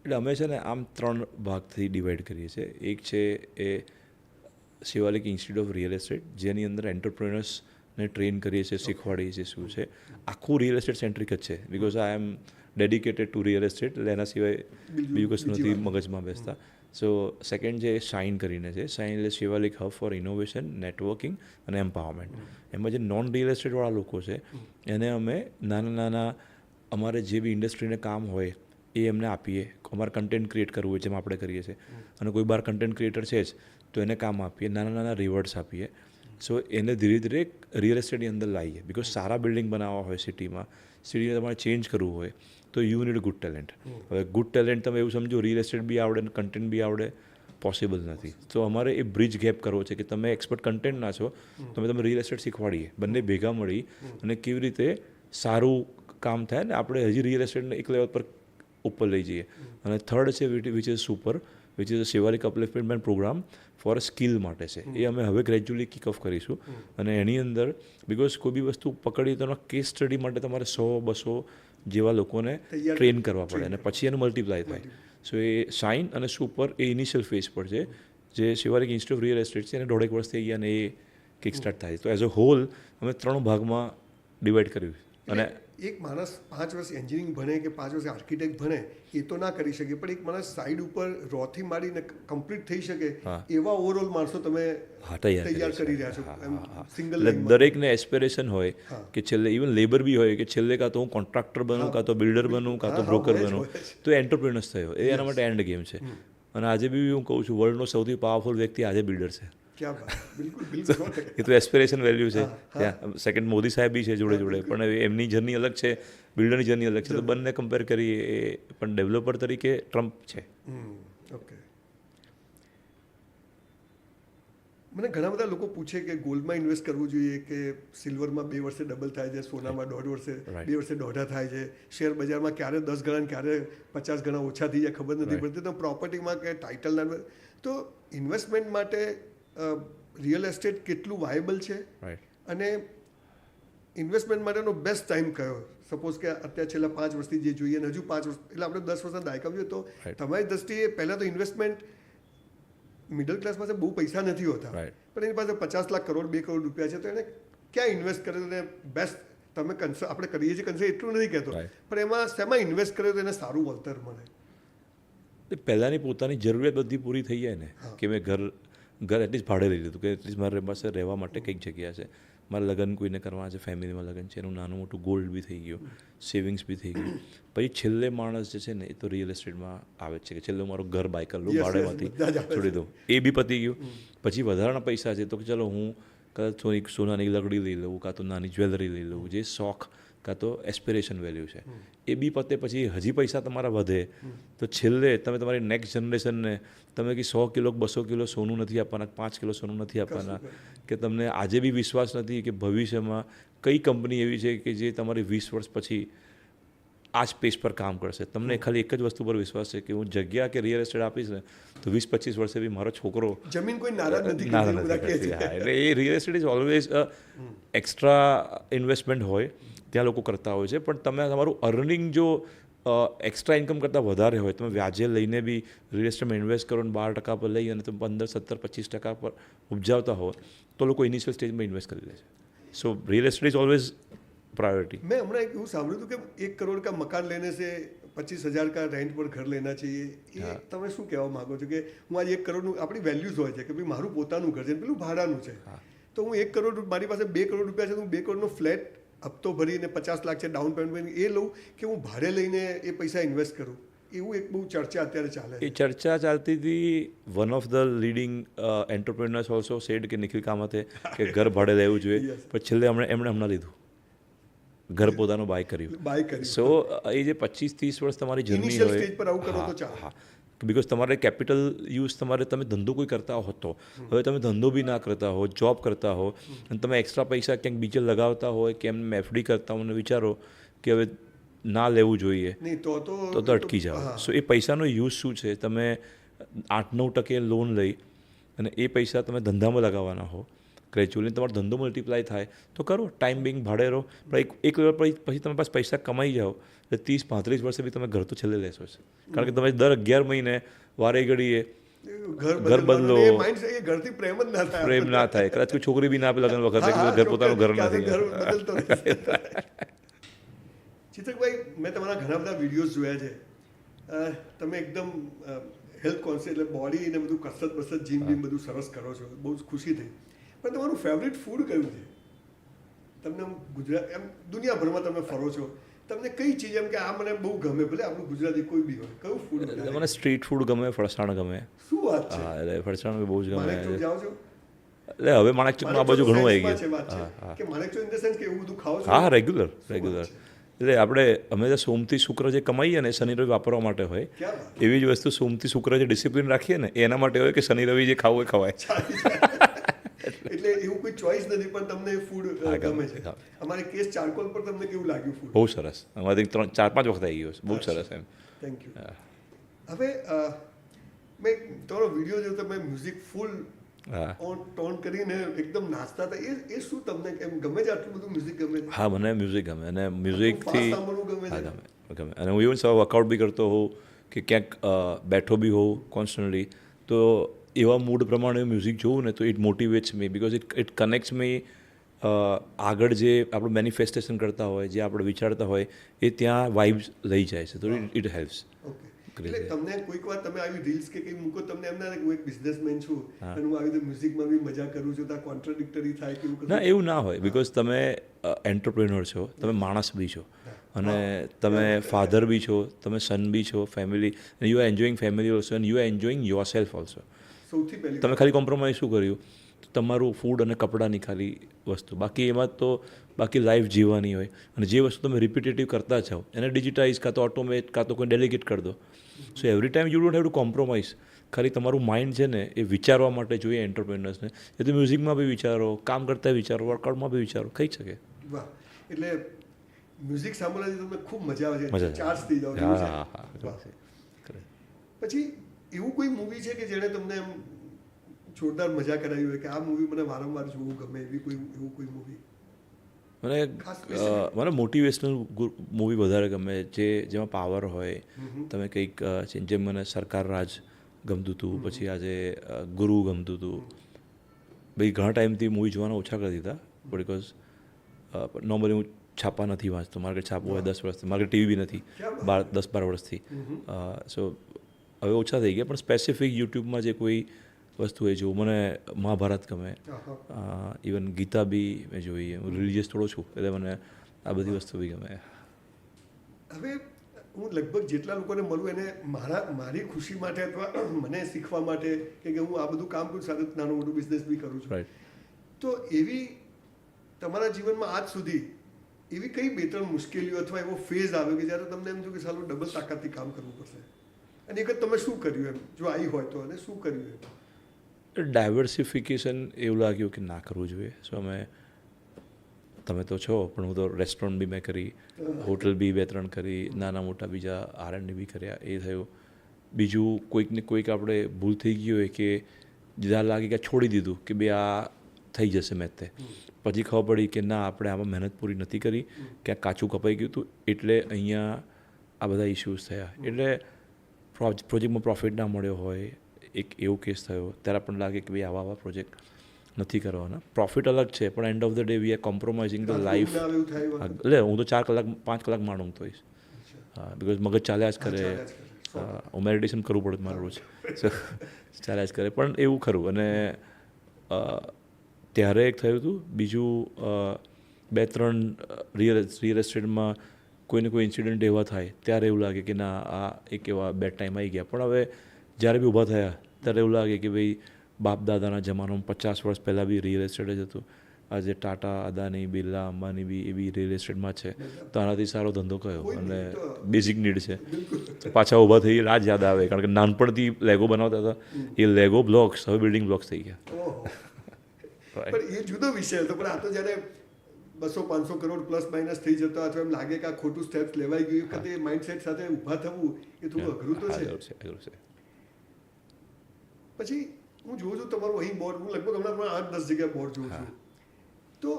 એટલે અમે છે ને આમ 3 ભાગથી ડિવાઈડ કરીએ છીએ. એક છે એ Shivalik institute of real estate, જેની અંદર એન્ટરપ્રેનર્સને ટ્રેન કરીએ છીએ, શીખવાડીએ છીએ શું છે. આખું રિયલ એસ્ટેટ સેન્ટ્રિક જ છે, because I am dedicated to real estate. એટલે એના સિવાય બીજું કશું નથી મગજમાં બેસતા. સો સેકન્ડ છે એ શાઇન કરીને છે. શાઇન એટલે Shivalik hub four innovation, networking અને એમ્પાવરમેન્ટ. એમાં જે નોન રિયલ એસ્ટેટવાળા લોકો છે એને અમે નાના અમારે જે બી ઇન્ડસ્ટ્રીને કામ હોય એ એમને આપીએ. અમારે કન્ટેન્ટ ક્રિએટ કરવું હોય જેમ આપણે કરીએ છીએ, અને કોઈ બાર કન્ટેન્ટ ક્રિએટર છે જ તો એને કામ આપીએ, નાના રિવોર્ડ્સ આપીએ. સો એને ધીરે ધીરે રિયલ એસ્ટેટની અંદર લાવીએ, બિકોઝ સારા બિલ્ડિંગ બનાવવા હોય સિટીને તમારે ચેન્જ કરવું હોય તો યુ નીડ ગુડ ટેલેન્ટ. હવે ગુડ ટેલેન્ટ તમે એવું સમજો રિયલ એસ્ટેટ બી આવડે ને કન્ટેન્ટ બી આવડે, પોસિબલ નથી. તો અમારે એ બ્રિજ ગેપ કરવો છે કે તમે એક્સપર્ટ કન્ટેન્ટ ના છો, તમે રિયલ એસ્ટેટ શીખવાડીએ, બંને ભેગા મળી અને કેવી રીતે સારું કામ થાય ને આપણે હજી રિયલ એસ્ટેટને એક લેવલ પર ઉપર લઈ જઈએ. અને થર્ડ છે which is super, which is Shivalik upliftment programme for skill માટે છે. એ અમે હવે ગ્રેજ્યુઅલી કિક ઓફ કરીશું. અને એની અંદર બિકોઝ કોઈ બી વસ્તુ પકડી તો એના કેસ સ્ટડી માટે તમારે 100-200 જેવા લોકોને ટ્રેન કરવા પડે અને પછી એનું મલ્ટીપ્લાય થાય. સો એ શાઇન અને સુપર એ ઇનિશિયલ ફેઝ પર છે, જે Shivalik institute of real estate છે એને 1.5 વર્ષ થઈ ગયા અને એ કિક સ્ટાર્ટ થાય. તો એઝ અ હોલ અમે 3 ભાગમાં ડિવાઈડ કર્યું. અને એક માણસ 5 વર્ષ એન્જિનિયરિંગ ભણે કે 5 વર્ષ આર્કિટેક્ટ ભણે એ તો ના કરી શકે, પણ એક માણસ સાઈડ ઉપર રોથી માંડીને કમ્પ્લીટ થઈ શકે એવા ઓવરઓલ માણસો તમે તૈયાર કરી રહ્યા છો. સિંગલ દરેકને એસ્પિરેશન હોય કે છેલ્લે ઇવન લેબર બી હોય કે છેલ્લે કાં તો હું કોન્ટ્રાક્ટર બનું, કાં તો બિલ્ડર બનું, કાં તો બ્રોકર બનું, તો એન્ટરપ્રેનર્સ થયો એ એના માટે એન્ડ ગેમ છે. અને આજે બી હું કહું છું વર્લ્ડનો સૌથી પાવરફુલ વ્યક્તિ આજે બિલ્ડર છે. એ તો એસ્પિરેશન વેલ્યુ છે. ત્યાં સેકન્ડ મોદી સાહેબ બી છે જોડે, પણ એમની જર્ની અલગ છે, બિલ્ડરની જર્ની અલગ છે. તો બંને કમ્પેર કરીએ એ પણ ડેવલપર તરીકે ટ્રમ્પ છે. ઓકે. મને ઘણા બધા લોકો પૂછે કે ગોલ્ડમાં ઇન્વેસ્ટ કરવું જોઈએ કે સિલ્વરમાં 2 વર્ષે ડબલ થાય છે, સોનામાં 2 વર્ષે 1.5 થાય છે, શેર બજારમાં ક્યારે 10 ગણા ક્યારે 50 ગણા ઓછા થઈ જાય ખબર નથી પડતી, તો પ્રોપર્ટીમાં કે ટાઇટલના. તો ઇન્વેસ્ટમેન્ટ માટે રિયલ એસ્ટેટ કેટલું વાયેબલ છે અને ઇન્વેસ્ટમેન્ટ માટેનો બેસ્ટ ટાઈમ કયો? સપોઝ કે અત્યારે છેલ્લા 5 વર્ષથી જે જોઈએ ને હજુ 5 વર્ષ એટલે આપણે 10 વર્ષના દાયકા જોઈએ તો તમારી દ્રષ્ટિએ પહેલાં તો ઇન્વેસ્ટમેન્ટ મિડલ ક્લાસ પાસે બહુ પૈસા નથી હોતા, પણ એની પાસે 50 લાખ કરોડ 2 કરોડ રૂપિયા છે, તો એને ક્યાં ઇન્વેસ્ટ કરે તો એને બેસ્ટ તમે આપણે કરીએ છીએ કન્સર્ન એટલું નથી કહેતો, પણ એમાં શેમાં ઇન્વેસ્ટ કરે તો એને સારું વળતર મળે? પહેલાંની પોતાની જરૂરિયાત બધી પૂરી થઈ જાય ને, કે મેં ઘર એટલીસ્ટ ભાડે લઈ લીધું, કે એટલીસ્ટ મારે પાસે રહેવા માટે કંઈક જગ્યા છે, મારે લગ્ન કોઈને કરવા છે, ફેમિલીમાં લગ્ન છે, એનું નાનું મોટું ગોલ્ડ બી થઈ ગયું, સેવિંગ્સ બી થઈ ગયું. પછી છેલ્લે માણસ જે છે ને એ તો રિયલ એસ્ટેટમાં આવે છે, કે છેલ્લે મારું ઘર બાય કરી લઉં, ભાડેમાંથી છોડી દઉં, એ બી પતી ગયું. પછી વધારાના પૈસા છે તો કે ચલો હું કદાચ સોનાની લકડી લઈ લઉં, કાં તો નાની જ્વેલરી લઈ લઉં, જે શોખ કાં તો એસ્પિરેશન વેલ્યુ છે એ બી પતે. પછી હજી પૈસા તમારા વધે તો છેલ્લે તમે તમારી નેક્સ્ટ જનરેશનને તમે કે 100 કિલો 200 કિલો સોનું નથી આપવાના, 5 કિલો સોનું નથી આપવાના, કે તમને આજે બી વિશ્વાસ નથી કે ભવિષ્યમાં કઈ કંપની એવી છે કે જે તમારી 20 વર્ષ પછી આ જ પેજ પર કામ કરશે. તમને ખાલી એક જ વસ્તુ પર વિશ્વાસ છે કે હું જગ્યા કે રિયલ એસ્ટેટ આપીશ ને તો 20-25 વર્ષે બી મારો છોકરો જમીન કોઈ નારાજ નથી કરતી. એટલે એ real estate is always extra investment હોય, ત્યાં લોકો કરતા હોય છે. પણ તમે તમારું અર્નિંગ જો એક્સ્ટ્રા ઇન્કમ કરતાં વધારે હોય, તમે વ્યાજે લઈને બી રિયલ એસ્ટેટમાં ઇન્વેસ્ટ કરો ને 12% પર લઈ અને તમે 15, 17, 25% પર ઉપજાવતા હો તો લોકો ઇનિશિયલ સ્ટેજમાં ઇન્વેસ્ટ કરી લે છે. So real estate is always priority. मैं हमारा एक એવું સાંભળ્યું હતું કે 1 કરોડ का मकान लेने से 25,000 का रेंट पर घर लेना चाहिए. એ તમે શું કહેવા માંગો છો કે હું આજે 1 કરોડનું આપણી વેલ્યુઝ હોય છે કે ભાઈ મારું પોતાનું ઘર છે, પેલું ભાડાનું છે, તો હું 1 કરોડ મારી પાસે 2 કરોડ રૂપિયા છે, હું 2 કરોડનો ફ્લેટ હપ્તો ભરીને 50 લાખ છે ડાઉન પેમેન્ટ એ લઉં કે હું ભાડે લઈને એ પૈસા ઇન્વેસ્ટ કરું? એવું એક બહુ ચર્ચા અત્યારે ચાલે છે. એ ચર્ચા ચાલતી હતી. One of the leading entrepreneurs also said કે નિખિલ કામતે કે ઘર ભાડે લેવું જોઈએ, પણ છેલ્લે એમણે હમણાં લીધું, ઘર પોતાનું બાય કર્યું. સો એ જે 25-30 વર્ષ તમારી જર્ની હોય, હા, બિકોઝ તમારે કેપિટલ યુઝ તમે ધંધો કોઈ કરતા હો તો હવે તમે ધંધો બી ના કરતા હો, જોબ કરતા હો અને તમે એક્સ્ટ્રા પૈસા ક્યાંક બીજે લગાવતા હોય કે એમ એફડી કરતા હો અને વિચારો કે હવે ના લેવું જોઈએ તો અટકી જાઓ. સો એ પૈસાનો યુઝ શું છે? તમે 8-9% લોન લઈ અને એ પૈસા તમે ધંધામાં લગાવવાના હો, ગ્રેજ્યુઅલી તમારો ધંધો મલ્ટીપ્લાય થાય તો કરો, ટાઈમ બિંગ ભાડે રહો, પણ એક પછી તમે પાસે પૈસા કમાઈ જાઓ એટલે 30-35 વર્ષે બી તમે ઘર તો છેલ્લે લેશો છે, કારણ કે તમે દર 11 મહિને વારે ઘડીએ ઘર બદલો, પ્રેમ ના થાય, કદાચ કોઈ છોકરી બી ના આપે લગ્ન વખતે ઘર પોતાનું ઘર નથી. ચિત્રકભાઈ, મેં તમારા ઘણા બધા વિડીયોઝ જોયા છે, તમે એકદમ હેલ્થ કોન્શિયસ એટલે બોડી ને બધું કસરત જીમ બીમ બધું સરસ કરો છો, બહુ જ ખુશી થઈ. પણ તમારું ફેવરિટ ફૂડ કયું છે? તમને ગુજરાત એમ દુનિયાભરમાં તમે ફરો છો, તમને કઈ ચીજ એમ કે આ મને બહુ ગમે, ભલે આપણું ગુજરાતી કોઈ બી હોય, કયું ફૂડ? મને સ્ટ્રીટ ફૂડ ગમે, ફરસાણ ગમે. શું વાત છે? હા, એટલે ફરસાણ બહુ જ ગમે. જાઓ છો? એટલે હવે માણેકચોકમાં આ બાજુ ઘણું આવી ગયું. કે માણેકચોક ઇન ધ સેન્સ કે એવું બધું ખાવ છો? હા, રેગ્યુલર. એટલે અમે સોમથી શુક્ર જે કમાઈએ ને શનિ રવિ વાપરવા માટે હોય, એવી જ વસ્તુ સોમથી શુક્ર જે ડિસિપ્લિન રાખીએ ને એના માટે હોય કે શનિ રવિ જે ખાવું એ ખવાય. એટલે એવું કોઈ ચોઈસ નથી, પણ તમને ફૂડ ગમે છે. અમારે કેસ ચારકોલ પર તમને કેવું લાગ્યું ફૂડ? બહુ સરસ. અમારે 4-5 વખત આવી ગયો છે, બહુ સરસ. એમ થેન્ક યુ. હવે મેં તમારો વિડીયો જોયો તો મેં મ્યુઝિક ફૂલ ટોન કરીને એકદમ નાચતા હતા, એ શું તમને એમ ગમે છે? આટલું બધું મ્યુઝિક ગમે છે? હા, મને મ્યુઝિક ગમે અને મ્યુઝિકથી ગમે. અને હું ઇવન વર્કઆઉટ બી કરતો હોઉં કે ક્યાંક બેઠો બી હોઉં કોન્સ્ટન્ટલી, તો એવા મૂડ પ્રમાણે મ્યુઝિક જોઉં ને તો it motivates me, because it connects me. આગળ જે આપણે મેનિફેસ્ટેશન કરતા હોય, જે આપણે વિચારતા હોય એ ત્યાં વાઇબ્સ લઈ જાય છે, તો ઇટ હેલ્પ્સ. એટલે તમને કોઈક વાર તમે આવી રીલ્સ કે કંઈ મૂકો, તમને એમ ના લાગે હું એક બિઝનેસમેન છું અને હું આવી રીતે મ્યુઝિકમાં બી મજા કરું છું, તો આ કોન્ટ્રાડિક્ટરી થાય કે એવું? ના, એવું ના હોય, બિકોઝ તમે એન્ટરપ્રેન્યોર છો, તમે માણસ બી છો અને તમે ફાધર બી છો, તમે સન બી છો, family, you are enjoying family also and you are enjoying your self also. સૌથી પહેલી તમે ખાલી કોમ્પ્રોમાઇઝ શું કર્યું? તમારું ફૂડ અને કપડાની ખાલી વસ્તુ, બાકી એમાં તો બાકી લાઈફ જીવવાની હોય. અને જે વસ્તુ તમે રિપીટેટિવ કરતા જાઓ એને ડિજિટાઇઝ કાં તો ઓટોમેટ કાં તો કોઈ ડેલિગેટ કરી દો. So every time you don't have to compromise. ખાલી તમારું માઇન્ડ છે ને એ વિચારવા માટે જોઈએ એન્ટરપ્રેન્યોર્સને. એ તો મ્યુઝિકમાં બી વિચારો, કામ કરતા વિચારો, વર્કઆઉટમાં બી વિચારો, થઈ શકે. વાહ, એટલે મ્યુઝિક સાંભળવાથી તમને ખૂબ મજા આવે છે, ચાર્જ થઈ જાવ. હા. પછી એવું કોઈ મૂવી છે કે જેણે તમને એમ જોરદાર મજા કરાવી હોય કે આ મૂવી મને વારંવાર જોવું ગમે, એવું કોઈ મૂવી? મને મને મોટિવેશનલ મૂવી વધારે ગમે, જેમાં પાવર હોય. તમે કંઈક જેમ મને સરકાર રાજ ગમતું હતું, પછી આજે ગુરુ ગમતું હતું. ભાઈ ઘણા ટાઈમથી મૂવી જોવાના ઓછા કરી દીધા, બિકોઝ નોર્મલી હું છાપા નથી વાંચતો. મારે છાપવું હોય 10 વર્ષથી, મારે ટીવી બી નથી 10-12 વર્ષથી. સો હવે ઓછા થઈ ગયા, પણ સ્પેસિફિક યુટ્યુબમાં જે કોઈ વસ્તુ હોય જો મને મહાભારત ગમે, ઇવન ગીતા બી મેં જોઈ. હું રિલિજિયસ થોડો છું, એટલે મને આ બધી વસ્તુ બી ગમે. હવે હું લગભગ જેટલા લોકોને મળું એને મારી ખુશી માટે અથવા મને શીખવા માટે કે હું આ બધું કામ કરું, સાથે નાનું મોટું બિઝનેસ બી કરું છું. તો એવી તમારા જીવનમાં આજ સુધી એવી કઈ 2-3 મુશ્કેલીઓ અથવા એવો ફેઝ આવ્યો કે જ્યારે તમને એમ થયું કે સાલું ડબલ તાકાતથી કામ કરવું પડશે, અને એક તમે શું કર્યું એમ, જો આવી હોય તો, અને શું કર્યું એમ? ડાયવર્સિફિકેશન એવું લાગ્યું કે ના કરવું જોઈએ. સો તમે તો છો, પણ હું તો રેસ્ટોરન્ટ બી મેં કરી, હોટલ બી 2-3 કરી, નાના મોટા બીજા R&D બી કર્યા. એ થયું. બીજું કોઈકને કોઈક આપણે ભૂલ થઈ ગઈ હોય કે જ્યાં લાગે કે છોડી દીધું કે બે આ થઈ જશે મેં તે, પછી ખબર પડી કે ના, આપણે આમાં મહેનત પૂરી નથી કરી, ક્યાંક કાચું કપાઈ ગયું હતું, એટલે અહીંયા આ બધા ઇશ્યુઝ થયા. એટલે પ્રોજેક્ટમાં પ્રોફિટ ના મળ્યો હોય, એક એવો કેસ થયો. ત્યારે પણ લાગે કે ભાઈ આવા પ્રોજેક્ટ નથી કરવાના. પ્રોફિટ અલગ છે, પણ end of the day we are compromising the life. એટલે હું તો 4 કલાક 5 કલાક માણું તો હોઈશ. હા, બિકોઝ મગજ ચાલ્યા જ કરે. હું મેડિટેશન કરવું પડે મારું રોજ, ચાલ્યા જ કરે. પણ એવું ખરું. અને ત્યારે એક થયું હતું. બીજું 2-3 રિયલ એસ્ટેટમાં કોઈને કોઈ ઇન્સિડન્ટ એવા થાય ત્યારે એવું લાગે કે ના, આ એક એવા બેડ ટાઈમ આવી ગયા. પણ હવે જ્યારે બી ઊભા થયા ત્યારે એવું લાગે કે ભાઈ બાપ દાદાના જમાનામાં 50 વર્ષ પહેલાં બી રિયલ એસ્ટેટ જ હતું. આજે ટાટા, અદાની, બિરલા, અંબાની બી એ બી રિયલ એસ્ટેટમાં છે. તો આનાથી સારો ધંધો કયો? અને બેઝિક નીડ છે. તો પાછા ઊભા થઈ રાજ યાદ આવે, કારણ કે નાનપણથી લેગો બનાવતા હતા. એ લેગો બ્લોક્સ હવે બિલ્ડિંગ બ્લોક્સ થઈ ગયા. પણ એ જુદો વિષય હતો. પણ આ તો જ્યારે 200-500 કરોડ પ્લસ માઇનસ થઈ જતો, અથવા એમ લાગે કે આ ખોટું સ્ટેપ્સ લેવાઈ ગયું, વખતે માઇન્ડસેટ સાથે ઊભા થવું એ થોડું અઘરું તો છે. પછી હું જોઉં છું તમારું અહીં બોર્ડ, હું લગભગ હમણાં 8-10 જગ્યાએ બોર્ડ જોઉં છું. તો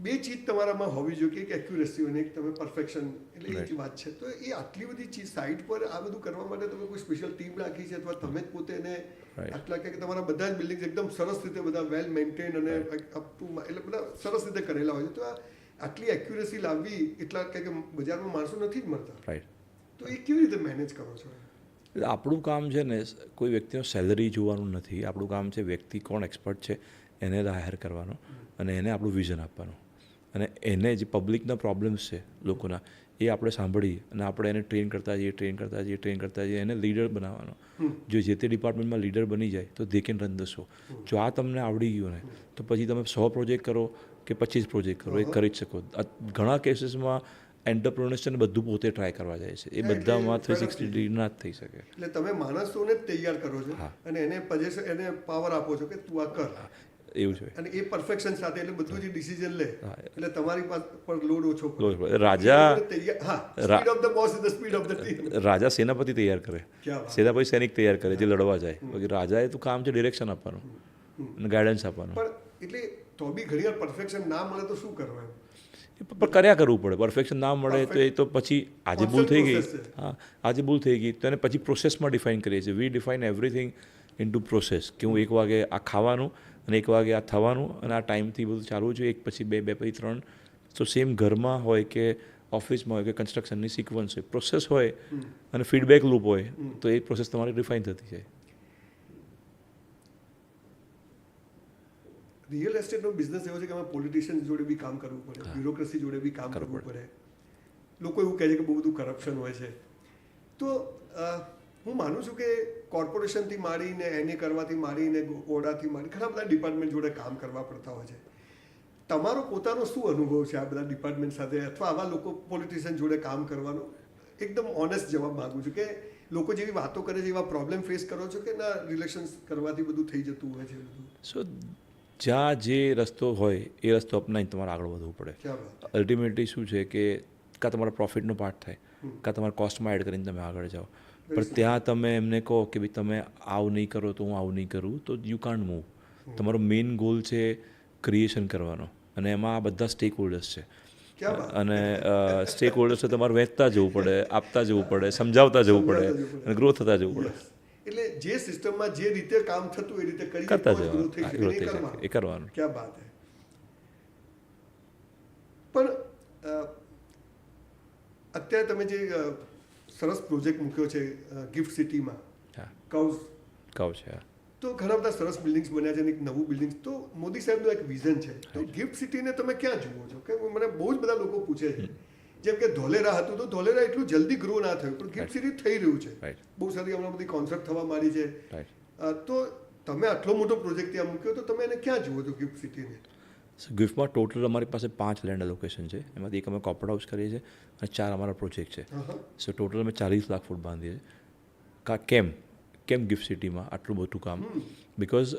2 ચીજ તમારામાં હોવી જોઈએ, કે એક એક્યુરેસી અને એક તમે પરફેક્શન. એટલે એ જ વાત છે. તો એ આટલી બધી ચીજ સાઇટ પર આ બધું કરવા માટે તમે કોઈ સ્પેશિયલ ટીમ રાખી છે, અથવા તમે જ પોતે એને આટલા કે તમારા બધા જ બિલ્ડિંગ્સ એકદમ સરસ રીતે બધા વેલ મેન્ટેન અને અપ ટુ એટલે બધા સરસ રીતે કરેલા હોય છે. તો આટલી એક્યુરેસી લાવવી એટલા કે બજારમાં માણસો નથી જ મળતા, તો એ કેવી રીતે મેનેજ કરો છો? આપણું કામ છે ને કોઈ વ્યક્તિનો સેલરી જોવાનું નથી. આપણું કામ છે વ્યક્તિ કોણ એક્સપર્ટ છે એને હાયર કરવાનો, અને એને આપણું વિઝન આપવાનું, અને એને જે પબ્લિકના પ્રોબ્લેમ્સ છે લોકોના, એ આપણે સાંભળી અને આપણે એને ટ્રેન કરતા જઈએ, એને લીડર બનાવવાનો. જો જે તે ડિપાર્ટમેન્ટમાં લીડર બની જાય તો they can run the show. જો આ તમને આવડી ગયું ને, તો પછી તમે 100 પ્રોજેક્ટ કરો કે 25 પ્રોજેક્ટ કરો, એ કરી જ શકો. ઘણા કેસીસમાં એન્ટરપ્રેન્યોર્સ છે ને બધું પોતે ટ્રાય કરવા જાય છે. એ બધામાં 360 ડિગ્રી ના જ થઈ શકે. એટલે તમે માણસોને જ તૈયાર કરો છો અને એને પાવર આપો છો કે તું આ કર. એવું છે. અને એ પરફેક્શન સાથે એટલે બધું જે ડિસિઝન લે, એટલે તમારી પર લોડ ઓછો પડે. રાજા સેનાપતિ તૈયાર કરે, સેનાપતિ સૈનિક તૈયાર કરે જે લડવા જાય. રાજાએ તો કામ છે ડિરેક્શન આપવાનું અને ગાઈડન્સ આપવાનું. પણ એટલે તો બી ઘણીવાર પરફેક્શન ના મળે તો શું કરવાનું? પણ કર્યા કરવું પડે. પરફેક્શન ના મળે તો એ તો પછી આજે ભૂલ થઈ ગઈ, આજે ભૂલ થઈ ગઈ તો એને પછી પ્રોસેસમાં ડિફાઇન કરીએ છીએ. We define everything into process, કે હું 1 વાગે આ ખાવાનું અને 1 વાગે આ થવાનું અને આ ટાઈમથી બધું ચાલવું જોઈએ. 1 પછી 2, 2 પછી 3. તો સેમ ઘરમાં હોય કે ઓફિસમાં હોય કે કન્સ્ટ્રક્શનની સિક્વન્સ હોય, પ્રોસેસ હોય અને ફીડબેક લૂપ હોય, તો એ પ્રોસેસ તમારી ડિફાઇન થતી જાય. રિયલ એસ્ટેટનો બિઝનેસ એવો છે કે એમાં પોલિટિશિયન્સ જોડે બી કામ કરવું પડે, બ્યુરોક્રેસી જોડે બી કામ કરવું પડે. લોકો એવું કહે છે કે બહુ બધું કરપ્શન હોય છે. તો હું માનું છું કે કોર્પોરેશનથી માંડીને એને કરવાથી માંડીને ઓરડાથી માંડી ઘણા બધા ડિપાર્ટમેન્ટ જોડે કામ કરવા પડતા હોય છે. તમારો પોતાનો શું અનુભવ છે આ બધા ડિપાર્ટમેન્ટ સાથે, અથવા આવા લોકો પોલિટિશિયન જોડે કામ કરવાનો? એકદમ ઓનેસ્ટ જવાબ માગું છું કે લોકો જેવી વાતો કરે છે એવા પ્રોબ્લેમ ફેસ કરો છો કે ના, રિલેશન્સ કરવાથી બધું થઈ જતું હોય છે બધું? સો જ્યાં જે રસ્તો હોય એ રસ્તો અપનાવીને તમારે આગળ વધવું પડે. અલ્ટિમેટલી શું છે કે કાં તમારા પ્રોફિટનો પાર્ટ થાય, કાં તમારા કોસ્ટમાં એડ કરીને તમે આગળ જાઓ. પણ ત્યાં તમે એમને કહો કે ભાઈ તમે આવું નહીં કરો તો હું આવું નહીં કરું, તો યુ કાન્ટ મૂવ. તમારો મેઇન ગોલ છે ક્રિએશન કરવાનો, અને એમાં આ બધા સ્ટેક હોલ્ડર્સ છે. ક્યાં વાત? અને સ્ટેક હોલ્ડર્સને તમારે વહેંચતા જવું પડે, આપતા જવું પડે, સમજાવતા જવું પડે અને ગ્રો થતા જવું પડે. એટલે જે સિસ્ટમમાં જે રીતે કામ થતું એ રીતે કરી કરતા તો જ જવાનું, growth થઈ શકે. ગ્રો થઈ નહીં શકે કરવાનું. એ કરવાનું. ક્યાં બાત હે. પણ અત્યારે તમે જે સરસ પ્રોજેક્ટ મૂક્યો છે ગિફ્ટ સિટીમાં, હા, કૌસ, કહું છે. તો ઘણા બધા સરસ બિલ્ડિંગ્સ બન્યા છે અને એક નવું બિલ્ડિંગ, તો મોદી સાહેબનું એક વિઝન છે, તો ગિફ્ટ સિટીને તમે ક્યાં જુઓ છો? કે મને બહુ જ બધા લોકો પૂછે છે, જેમ કે ધોલેરા હતું તો ધોલેરા એટલું જલ્દી ગ્રો ના થયું, પણ ગિફ્ટ સિટી થઈ રહ્યું છે. રાઈટ, બહુ સારી હમણાં બધી કોન્સેપ્ટ થવા માંડી છે. રાઈટ. તો તમે આટલો મોટો પ્રોજેક્ટ ત્યાં મૂક્યો, તો તમે એને ક્યાં જુઓ છો ગિફ્ટ સિટીને? સો ગિફ્ટમાં ટોટલ અમારી પાસે 5 લેન્ડ લોકેશન છે. એમાંથી એક અમે કોર્પોરેટ હાઉસ કરીએ છીએ અને 4 અમારા પ્રોજેક્ટ છે. સો ટોટલ અમે 40 લાખ ફૂટ બાંધીએ છીએ. કેમ ગિફ્ટ સિટીમાં આટલું બધું કામ? બિકોઝ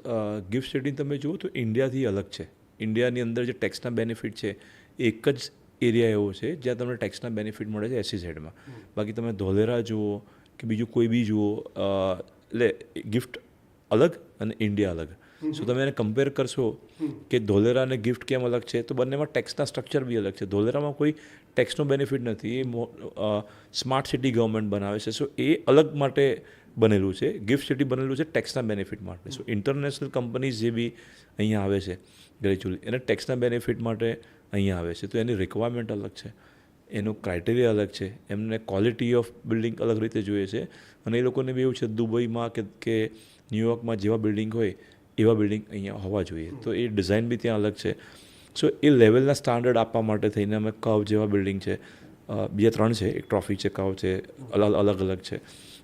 ગિફ્ટ સિટી તમે જુઓ તો ઇન્ડિયાથી અલગ છે. ઇન્ડિયાની અંદર જે ટેક્સના બેનિફિટ છે એક જ એરિયા એવો છે જ્યાં તમને ટેક્સના બેનિફિટ મળે છે SEZમાં. બાકી તમે ધોલેરા જુઓ કે બીજું કોઈ બી જુઓ, એટલે ગિફ્ટ અલગ અને ઇન્ડિયા અલગ. સો તમે એને કમ્પેર કરશો કે ધોલેરા અને ગિફ્ટ કેમ અલગ છે, તો બંનેમાં ટેક્સના સ્ટ્રક્ચર બી અલગ છે. ધોલેરામાં કોઈ ટેક્સનો બેનિફિટ નથી, એ સ્માર્ટ સિટી ગવર્મેન્ટ બનાવે છે. સો એ અલગ માટે બનેલું છે. ગિફ્ટ સિટી બનેલું છે ટેક્સના બેનિફિટ માટે. સો ઇન્ટરનેશનલ કંપનીઝ જે બી અહીંયા આવે છે ગ્રેજ્યુઅલી, એને ટેક્સના બેનિફિટ માટે અહીંયા આવે છે. તો એની રિક્વાયરમેન્ટ અલગ છે, એનું ક્રાઇટેરિયા અલગ છે, એમને ક્વોલિટી ઓફ બિલ્ડિંગ અલગ રીતે જોઈએ છે. અને એ લોકોને બી એવું છે દુબઈમાં કે ન્યુયોર્કમાં જેવા બિલ્ડિંગ હોય એવા બિલ્ડિંગ અહીંયા હોવા જોઈએ. તો એ ડિઝાઇન બી ત્યાં અલગ છે. સો એ લેવલના સ્ટાન્ડર્ડ આપવા માટે થઈને અમે કર્વ જેવા બિલ્ડિંગ છે, બીજા 3 છે, એક ટ્રોફી છે, કર્વ છે, અલગ અલગ છે,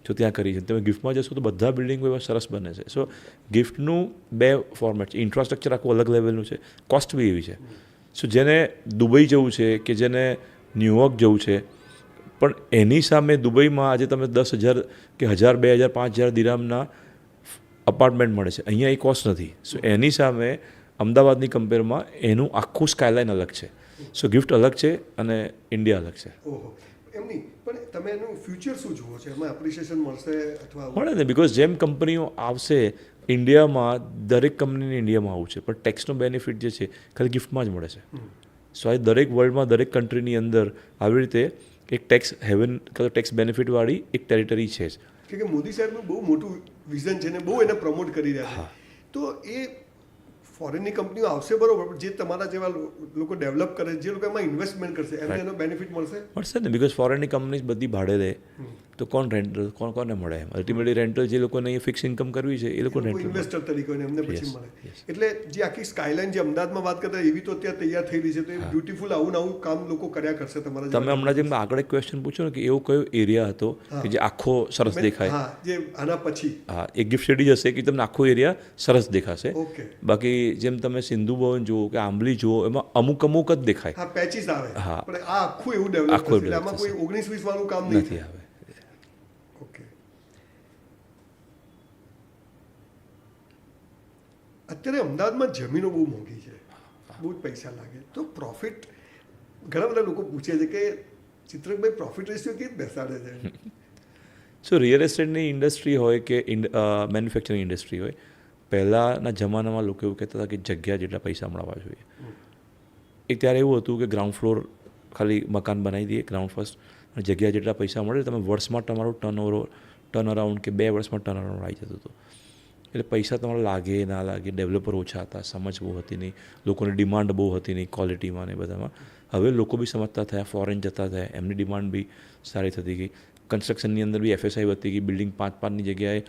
તો ત્યાં કરી છે. તમે ગિફ્ટમાં જશો તો બધા બિલ્ડિંગો એવા સરસ બને છે. સો ગિફ્ટનું 2 ફોર્મેટ છે. ઇન્ફ્રાસ્ટ્રક્ચર આખું અલગ લેવલનું છે, કોસ્ટ બી એવી છે. સો જેને દુબઈ જવું છે કે જેને ન્યુયોર્ક જવું છે, પણ એની સામે દુબઈમાં આજે તમે 10,000 કે 1,000, 2,000, 5,000 દિરામના અપાર્ટમેન્ટ મળે છે, અહીંયા એ કોસ્ટ નથી. સો એની સામે અમદાવાદની કમ્પેરમાં એનું આખું સ્કાયલાઇન અલગ છે. સો ગિફ્ટ અલગ છે અને ઇન્ડિયા અલગ છે. ઓહો, એમ નહીં, પણ તમે એનું ફ્યુચર શું જુઓ છો? એમાં એપ્રિસિએશન મળશે અથવા મળે ને, બિકોઝ જેમ કંપનીઓ આવશે ઇન્ડિયામાં, દરેક કંપનીને ઇન્ડિયામાં આવવું છે, પણ ટેક્સનો બેનિફિટ જે છે ખાલી ગિફ્ટમાં જ મળે છે. સો આ દરેક વર્લ્ડમાં દરેક કન્ટ્રીની અંદર આવી રીતે એક ટેક્સ હેવન કે ટેક્સ બેનિફિટવાળી એક ટેરિટરી છે જ. કે મોદી સાહેબનું બહુ મોટું વિઝન છે ને બહુ એને પ્રમોટ કરી રહ્યા છે. તો એ ફોરેનની કંપનીઓ આવશે બરોબર, પણ જે તમારા જેવા લોકો ડેવલપ કરે, જે લોકો એમાં ઇન્વેસ્ટમેન્ટ કરશે, એમને એનો બેનિફિટ મળશે ને, બિકોઝ ફોરેનની કંપનીઝ બધી ભાડે દે, તો કોણ કોને મળે? એમ અલ્ટિમેટલી રેન્ટલ જે લોકોને ફિક્સ ઇન્કમ કરવી છે એ લોકો રેન્ટલ ઇન્વેસ્ટર તરીકે એમને પછી મળે. એટલે જે આખી સ્કાયલાઇન જે અમદાવાદમાં વાત કરતા એવી તો અત્યારે તૈયાર થઈ રહી છે, તો એ બ્યુટીફુલ આવું કામ લોકો કર્યા કરશે તમારા. તમે હમણાં જેમ આગળ એક ક્વેશ્ચન પૂછો ને કે એવો કયો એરિયા હતો કે જે આખો સરસ દેખાય? હા, જે આના પછી એક ગિફ્ટ સિટી જશે કે તમને આખો એરિયા સરસ દેખાશે. ઓકે. બાકી જેમ તમે સિંધુ ભવન જુઓ કે આંબલી જુઓ, એમાં અમુક જ દેખાય. હા, પેચીસ આવે. હા, પણ આ આખું એવું ડેવલપ થશે, એટલે આમાં કોઈ 19-20 વાળું કામ નથી આવે. ઓકે. અત્યારે અમદાવાદમાં જમીનો બહુ મોંઘી છે, બહુ જ પૈસા લાગે, તો પ્રોફિટ ઘણા બધા લોકો પૂછે છે કે ચિત્રકભાઈ પ્રોફિટ રેશિયો કેવી બેસાડે છે? સો રિયલ એસ્ટેટની ઇન્ડસ્ટ્રી હોય કે મેન્યુફેક્ચરિંગ ઇન્ડસ્ટ્રી હોય, પહેલાંના જમાનામાં લોકો એવું કહેતા હતા કે જગ્યા જેટલા પૈસા મળવા જોઈએ. એક ત્યારે એવું હતું કે ગ્રાઉન્ડ ફ્લોર ખાલી મકાન બનાવી દઈએ, ગ્રાઉન્ડ ફર્સ્ટ, અને જગ્યા જેટલા પૈસા મળે તમે વર્ષમાં તમારું ટર્ન અરાઉન્ડ કે 2 વર્ષમાં ટર્ન અરાઉન્ડ આવી જતું હતું. એટલે પૈસા તમારે લાગે ના લાગે, ડેવલપર ઓછા હતા, સમજ બહુ હતી નહીં, લોકોની ડિમાન્ડ બહુ હતી નહીં ક્વોલિટીમાં ને બધામાં. હવે લોકો બી સમજતા થયા, ફોરેન જતા થયા, એમની ડિમાન્ડ બી સારી થતી ગઈ. કન્સ્ટ્રક્શનની અંદર બી FSI વધતી ગઈ, બિલ્ડિંગ 5-5ની જગ્યાએ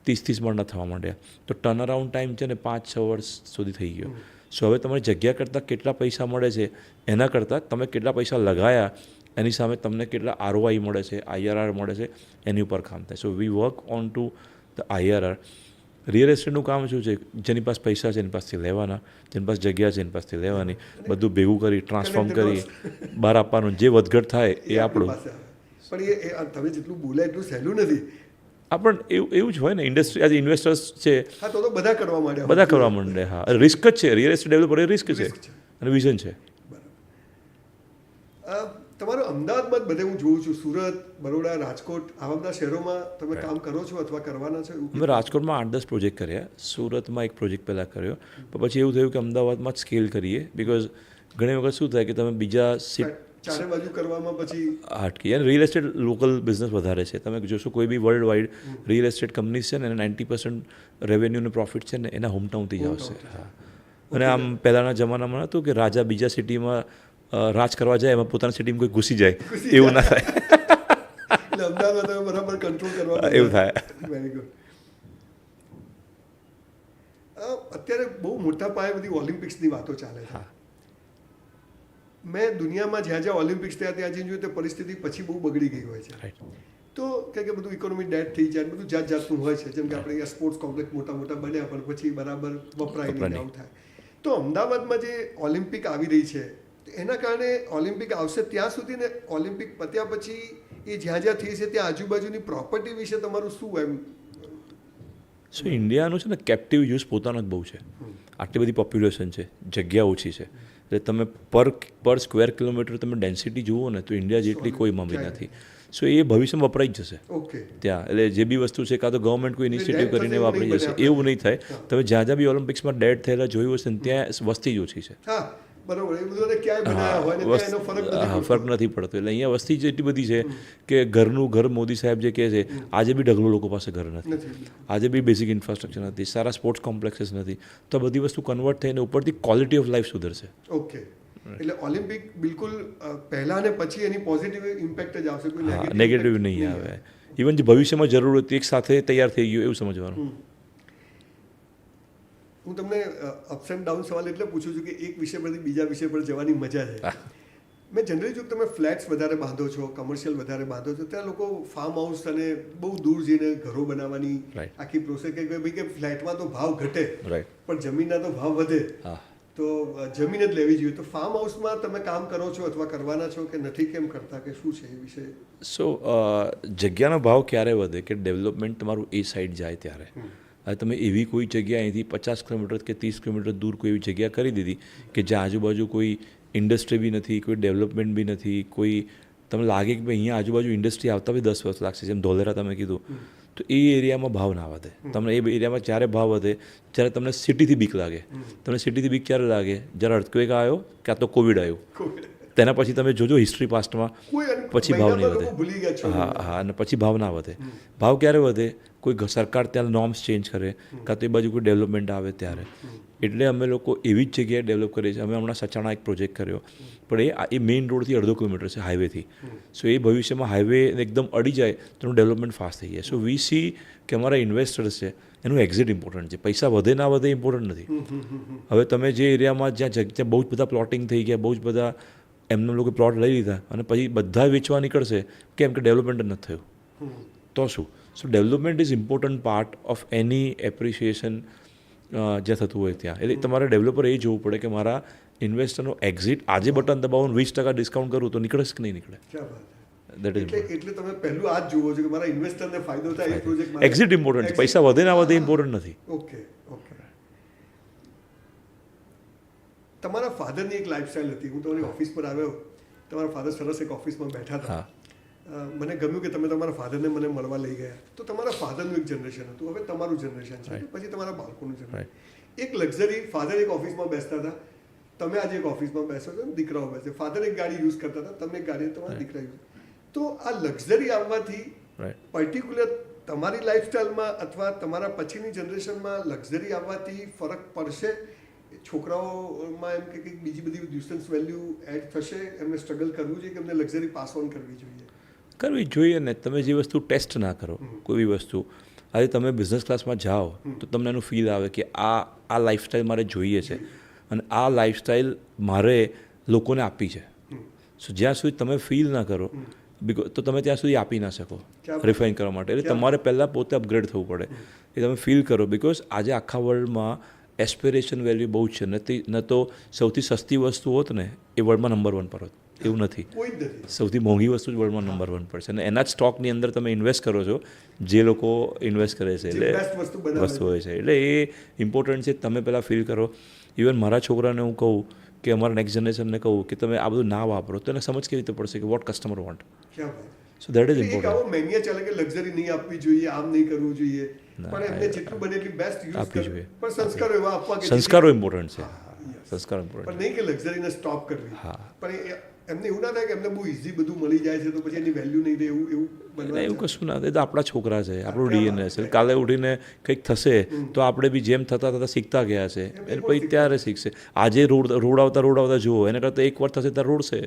30-30 માળના થવા માંડ્યા. તો ટર્ન અરાઉન્ડ ટાઈમ છે ને 5-6 વર્ષ સુધી થઈ ગયો. સો હવે તમારી જગ્યા કરતાં કેટલા પૈસા મળે છે એના કરતાં તમે કેટલા પૈસા લગાયા એની સામે તમને કેટલા ROI મળે છે, IRR મળે છે, એની ઉપર કામ થાય. So we work on to the IRR. Real એસ્ટેટનું કામ શું છે? જેની પાસે પૈસા છે એની પાસેથી લેવાના, જેની પાસે જગ્યા છે એની પાસેથી લેવાની, બધું ભેગું કરી ટ્રાન્સફોર્મ કરી બહાર આપવાનું, જે વધઘટ થાય એ આપણું. પણ એ તમે જેટલું બોલ્યા એટલું સહેલું નથી. પણ એવું જ હોય ને, ઇન્ડસ્ટ્રી આજે ઇન્વેસ્ટર્સ છે. હા, તો બધા કરવા માંડ્યા, બધા કરવા માંડે. હા, રિસ્ક જ છે. રિયલ એસ્ટેટ ડેવલપર એ રિસ્ક છે અને વિઝન છે. તમારું અમદાવાદમાં જ બધે હું જોઉં છું, સુરત, બરોડા, રાજકોટ આવા બધા શહેરોમાં તમે કામ કરો છો અથવા કરવાના છો એવું? અમે રાજકોટમાં 8-10 પ્રોજેક્ટ કર્યા, સુરતમાં એક પ્રોજેક્ટ પહેલાં કર્યો, પણ પછી એવું થયું કે અમદાવાદમાં જ સ્કેલ કરીએ, બિકોઝ ઘણી વખત શું થાય કે તમે બીજા ચારે બાજુ કરવામાં પછી હાટકી, અને રિયલ એસ્ટેટ લોકલ બિઝનેસ વધારે છે. તમે જોશો કોઈ બી world wide real estate companies છે ને એને 90% રેવન્યુનું પ્રોફિટ છે ને એના હોમટાઉનથી જ આવશે. હા, અને આમ પહેલાંના જમાનામાં હતું કે રાજા બીજા સિટીમાં રાજ કરવા જાય, એમાં પોતાના સિટીમાં કોઈ ઘૂસી જાય, એવું ના થાય. એટલે અમદાવાદમાં તમે બરાબર કંટ્રોલ કરવા એવું થાય. Very good. અત્યારે બહુ મોટા પાયે બધી ઓલિમ્પિક્સની વાતો ચાલે છે. મેં દુનિયામાં જ્યાં ઓલિમ્પિક્સ થયા ત્યાં જઈને જોયું તો પરિસ્થિતિ પછી બહુ બગડી ગઈ હોય છે. તો કે બધું ઇકોનોમી ડેડ થઈ જાય, બધું જાત જાતનું હોય છે. જેમ કે આપણે અહીંયા સ્પોર્ટ્સ કોમ્પ્લેક્સ મોટા મોટા બન્યા પણ પછી બરાબર વપરાય નહીં, આવું થાય. તો અમદાવાદમાં જે ઓલિમ્પિક આવી રહી છે એના કારણે ઓલિમ્પિક આવશે ત્યાં સુધી ને ઓલિમ્પિક પત્યા પછી એ જ્યાં થઈ છે ત્યાં આજુબાજુની પ્રોપર્ટી વિશે તમારું શું એમ? સો ઇન્ડિયાનું છે ને કેપ્ટિવ યુઝ પોતાનો જ બહુ છે. આટલી બધી પોપ્યુલેશન છે, જગ્યા ઓછી છે, એટલે તમે પર સ્ક્વેર કિલોમીટર તમે ડેન્સિટી જુઓ ને તો ઇન્ડિયા જેટલી કોઈ મામલી નથી. સો એ ભવિષ્યમાં વપરાઈ જ જશે ત્યાં. એટલે જે બી વસ્તુ છે કાં તો ગવર્મેન્ટ કોઈ ઇનિશિયેટિવ કરીને વાપરી જશે, એવું નહીં થાય. તમે જ્યાં બી ઓલિમ્પિક્સમાં ડેડ થયેલા જોયું હશે ને ત્યાં વસ્તી જ ઓછી છે. ફરક નથી પડતો. એટલે અહીંયા વસ્તી જ એટલી બધી છે કે ઘરનું ઘર મોદી સાહેબ જે કહે છે, આજે બી ઢગલો લોકો પાસે ઘર નથી, આજે બી બેઝિક ઇન્ફ્રાસ્ટ્રક્ચર નથી, સારા સ્પોર્ટ્સ કોમ્પ્લેક્સીસ નથી. તો આ બધી વસ્તુ કન્વર્ટ થઈને ઉપરથી ક્વોલિટી ઓફ લાઈફ સુધરશે. ઓકે, એટલે ઓલિમ્પિક બિલકુલ પહેલા અને પછી એની પોઝિટિવ ઇમ્પેક્ટ જ આવશે, કોઈ નેગેટિવ નહીં આવે. ઇવન જે ભવિષ્યમાં જરૂર હતી એક સાથે તૈયાર થઈ ગયું એવું સમજવાનું. હું તમને અપ્સ એન્ડ ડાઉન સવાલ એટલે પૂછું છું કે એક વિષય પરથી બીજા વિષય પર જવાની મજા છે. મેં જનરલી જો તમે ફ્લેટ્સ વધારે બાંધો છો, કમર્શિયલ વધારે બાંધો છો, ત્યાં લોકો ફાર્મ હાઉસ અને બહુ દૂર જઈને ઘરો બનાવવાની આખી પ્રોસેસ કે ભાઈ કે ફ્લેટમાં તો ભાવ ઘટે પણ જમીનના તો ભાવ વધે, તો જમીન જ લેવી જોઈએ. તો ફાર્મ હાઉસમાં તમે કામ કરો છો અથવા કરવાના છો કે નથી, કેમ કરતા, કે શું છે એ વિશે? સો જગ્યાનો ભાવ ક્યારે વધે કે ડેવલપમેન્ટ તમારું એ સાઈડ જાય ત્યારે. હવે તમે એવી કોઈ જગ્યા અહીંથી 50 કિલોમીટર કે 30 કિલોમીટર દૂર કોઈ એવી જગ્યા કરી દીધી કે જ્યાં આજુબાજુ કોઈ ઇન્ડસ્ટ્રી બી નથી, કોઈ ડેવલપમેન્ટ બી નથી, કોઈ તમને લાગે કે ભાઈ અહીંયા આજુબાજુ ઇન્ડસ્ટ્રી આવતા બી 10 વર્ષ લાગશે, જેમ ધોલેરા તમે કીધું, તો એ એરિયામાં ભાવ ના વધે. તમને એ એરિયામાં ત્યારે ભાવ વધે જ્યારે તમને સિટીથી બીક લાગે. તમને સિટીથી બીક ક્યારે લાગે? જ્યારે અર્થક્વેક આવ્યો ક્યાં તો કોવિડ આવ્યું, તેના પછી તમે જોજો હિસ્ટ્રી પાસ્ટમાં, પછી ભાવ નહીં વધે. હા, અને પછી ભાવ ના વધે. ભાવ ક્યારે વધે? કોઈ સરકાર ત્યાં નોર્મ્સ ચેન્જ કરે કાં તો એ બાજુ કોઈ ડેવલપમેન્ટ આવે ત્યારે. એટલે અમે લોકો એવી જ જગ્યાએ ડેવલપ કરીએ છીએ. અમે હમણાં સચાણા એક પ્રોજેક્ટ કર્યો, પણ એ મેઇન રોડથી 1.5 કિલોમીટર છે હાઈવેથી. સો એ ભવિષ્યમાં હાઈવે એકદમ અડી જાય તો એનું ડેવલપમેન્ટ ફાસ્ટ થઈ જાય. સો વી સી કે અમારા ઇન્વેસ્ટર્સ છે એનું એક્ઝિટ ઇમ્પોર્ટન્ટ છે. પૈસા વધે ના વધે ઇમ્પોર્ટન્ટ નથી. હવે તમે જે એરિયામાં જ્યાં બહુ જ બધા પ્લોટિંગ થઈ ગયા, બહુ જ બધા એમને લોકો પ્લોટ લઈ લીધા અને પછી બધા વેચવા નીકળશે, કેમ કે ડેવલપમેન્ટ જ નથી થયું, તો શું? So development is important part of એની એપ્રિસિએશન જ્યાં થતું હોય ત્યાં. એટલે તમારે ડેવલપર એ જોવું પડે કે મારા ઇન્વેસ્ટરનો એક્ઝિટ આજે બટન દબાવું 20% ડિસ્કાઉન્ટ કરું તો નીકળે કે નહીં નીકળે. એટલે તમે પહેલું આ જ જુઓ છો કે મારા ઇન્વેસ્ટરને ફાયદો થાય એ પ્રોજેક્ટ. એક્ઝિટ ઇમ્પોર્ટન્ટ છે, પૈસા વધે ના વધે ઇમ્પોર્ટન્ટ નથી. ઓકે. તમારા ફાધરની એક લાઈફસ્ટાઈલ હતી. હું તમારી ઓફિસ પર આવ્યો, તમારા ફાધર સરસ એક ઓફિસમાં બેઠા હતા. મને ગમ્યું કે તમે તમારા ફાધરને મને મળવા લઈ ગયા. તો તમારા ફાધરનું એક જનરેશન હતું, હવે તમારું જનરેશન છે, પછી તમારા બાળકોનું જનરેશન. એક લક્ઝરી, ફાધર એક ઓફિસમાં બેસતા હતા, તમે આજે એક ઓફિસમાં બેસો છો, દીકરાઓ બેસે. ફાધર એક ગાડી યુઝ કરતા હતા, તમે એક ગાડી, તમારા દીકરા યુઝ. તો આ લક્ઝરી આવવાથી પર્ટિક્યુલર તમારી લાઈફસ્ટાઈલમાં અથવા તમારા પછીની જનરેશનમાં લક્ઝરી આવવાથી ફરક પડશે? છોકરાઓમાં એમ કે કંઈક બીજી બધી ડિસ્ટન્સ વેલ્યુ એડ થશે? એમને સ્ટ્રગલ કરવું જોઈએ કે એમને લક્ઝરી પાસ ઓન કરવી જોઈએ? કરવી જોઈએ ને. તમે જે વસ્તુ ટેસ્ટ ના કરો, કોઈ બી વસ્તુ, આજે તમે બિઝનેસ ક્લાસમાં જાઓ તો તમને એનું ફીલ આવે કે આ લાઈફસ્ટાઈલ મારે જોઈએ છે અને આ લાઈફસ્ટાઈલ મારે લોકોને આપી છે. સો જ્યાં સુધી તમે ફીલ ના કરો તો તમે ત્યાં સુધી આપી ના શકો રિફાઇન કરવા માટે. એટલે તમારે પહેલાં પોતે અપગ્રેડ થવું પડે. એ તમે ફીલ કરો, બિકોઝ આજે આખા વર્લ્ડમાં એસ્પિરેશન વેલ્યુ બહુ જ છે. ન તો સૌથી સસ્તી વસ્તુ હોત ને એ વર્લ્ડમાં નંબર 1 પર હોત, એવું નથી. સૌથી મોંઘી વસ્તુ જ વર્લ્ડમાં નંબર 1 પર છે અને એના જ સ્ટોકની અંદર તમે ઇન્વેસ્ટ કરો છો જે લોકો ઇન્વેસ્ટ કરે છે. એટલે વસ્તુ હોય છે, એટલે એ ઇમ્પોર્ટન્ટ છે. તમે પહેલાં ફીલ કરો. ઇવન મારા છોકરાને હું કહું કે અમારા નેક્સ્ટ જનરેશનને કહું કે તમે આ બધું ના વાપરો તો એને સમજ કેવી રીતે પડશે કે વોટ કસ્ટમર વોન્ટ. ક્યાં વાત. સો દેટ ઇઝ એક ઇમ્પોર્ટન્ટ. આવો મેનિયા ચાલે કે લક્ઝરી નહીં આપવી જોઈએ, આમ નહીં કરવું જોઈએ, પણ એમને જેટલું બને એટલી બેસ્ટ યુઝ આપવી કરવી, જોઈએ. પણ સંસ્કારો એવા આપવા કે સંસ્કારો ઇમ્પોર્ટન્ટ છે. yes. સંસ્કાર પણ ઇમ્પોર્ટન્ટ. નહીં કે લક્ઝરીને સ્ટોપ કરવી. હા. પણ એમને એવું ના થાય કે એમને બહુ ઇઝી બધું મળી જાય છે તો પછી એની વેલ્યુ નહીં રહે, એવું એટલે એવું બનવા. કશું ના થાય. એ તો આપણા છોકરા છે, આપણું ડીએનએ છે. કાલે ઉઠીને કંઈક થશે તો આપણે બી જેમ થતાં થતાં શીખતા ગયા છે એટલે પછી ત્યારે શીખશે. આજે રોડાવતા જુઓ, એના કરતાં એક વાર થશે ત્યારે રોડશે,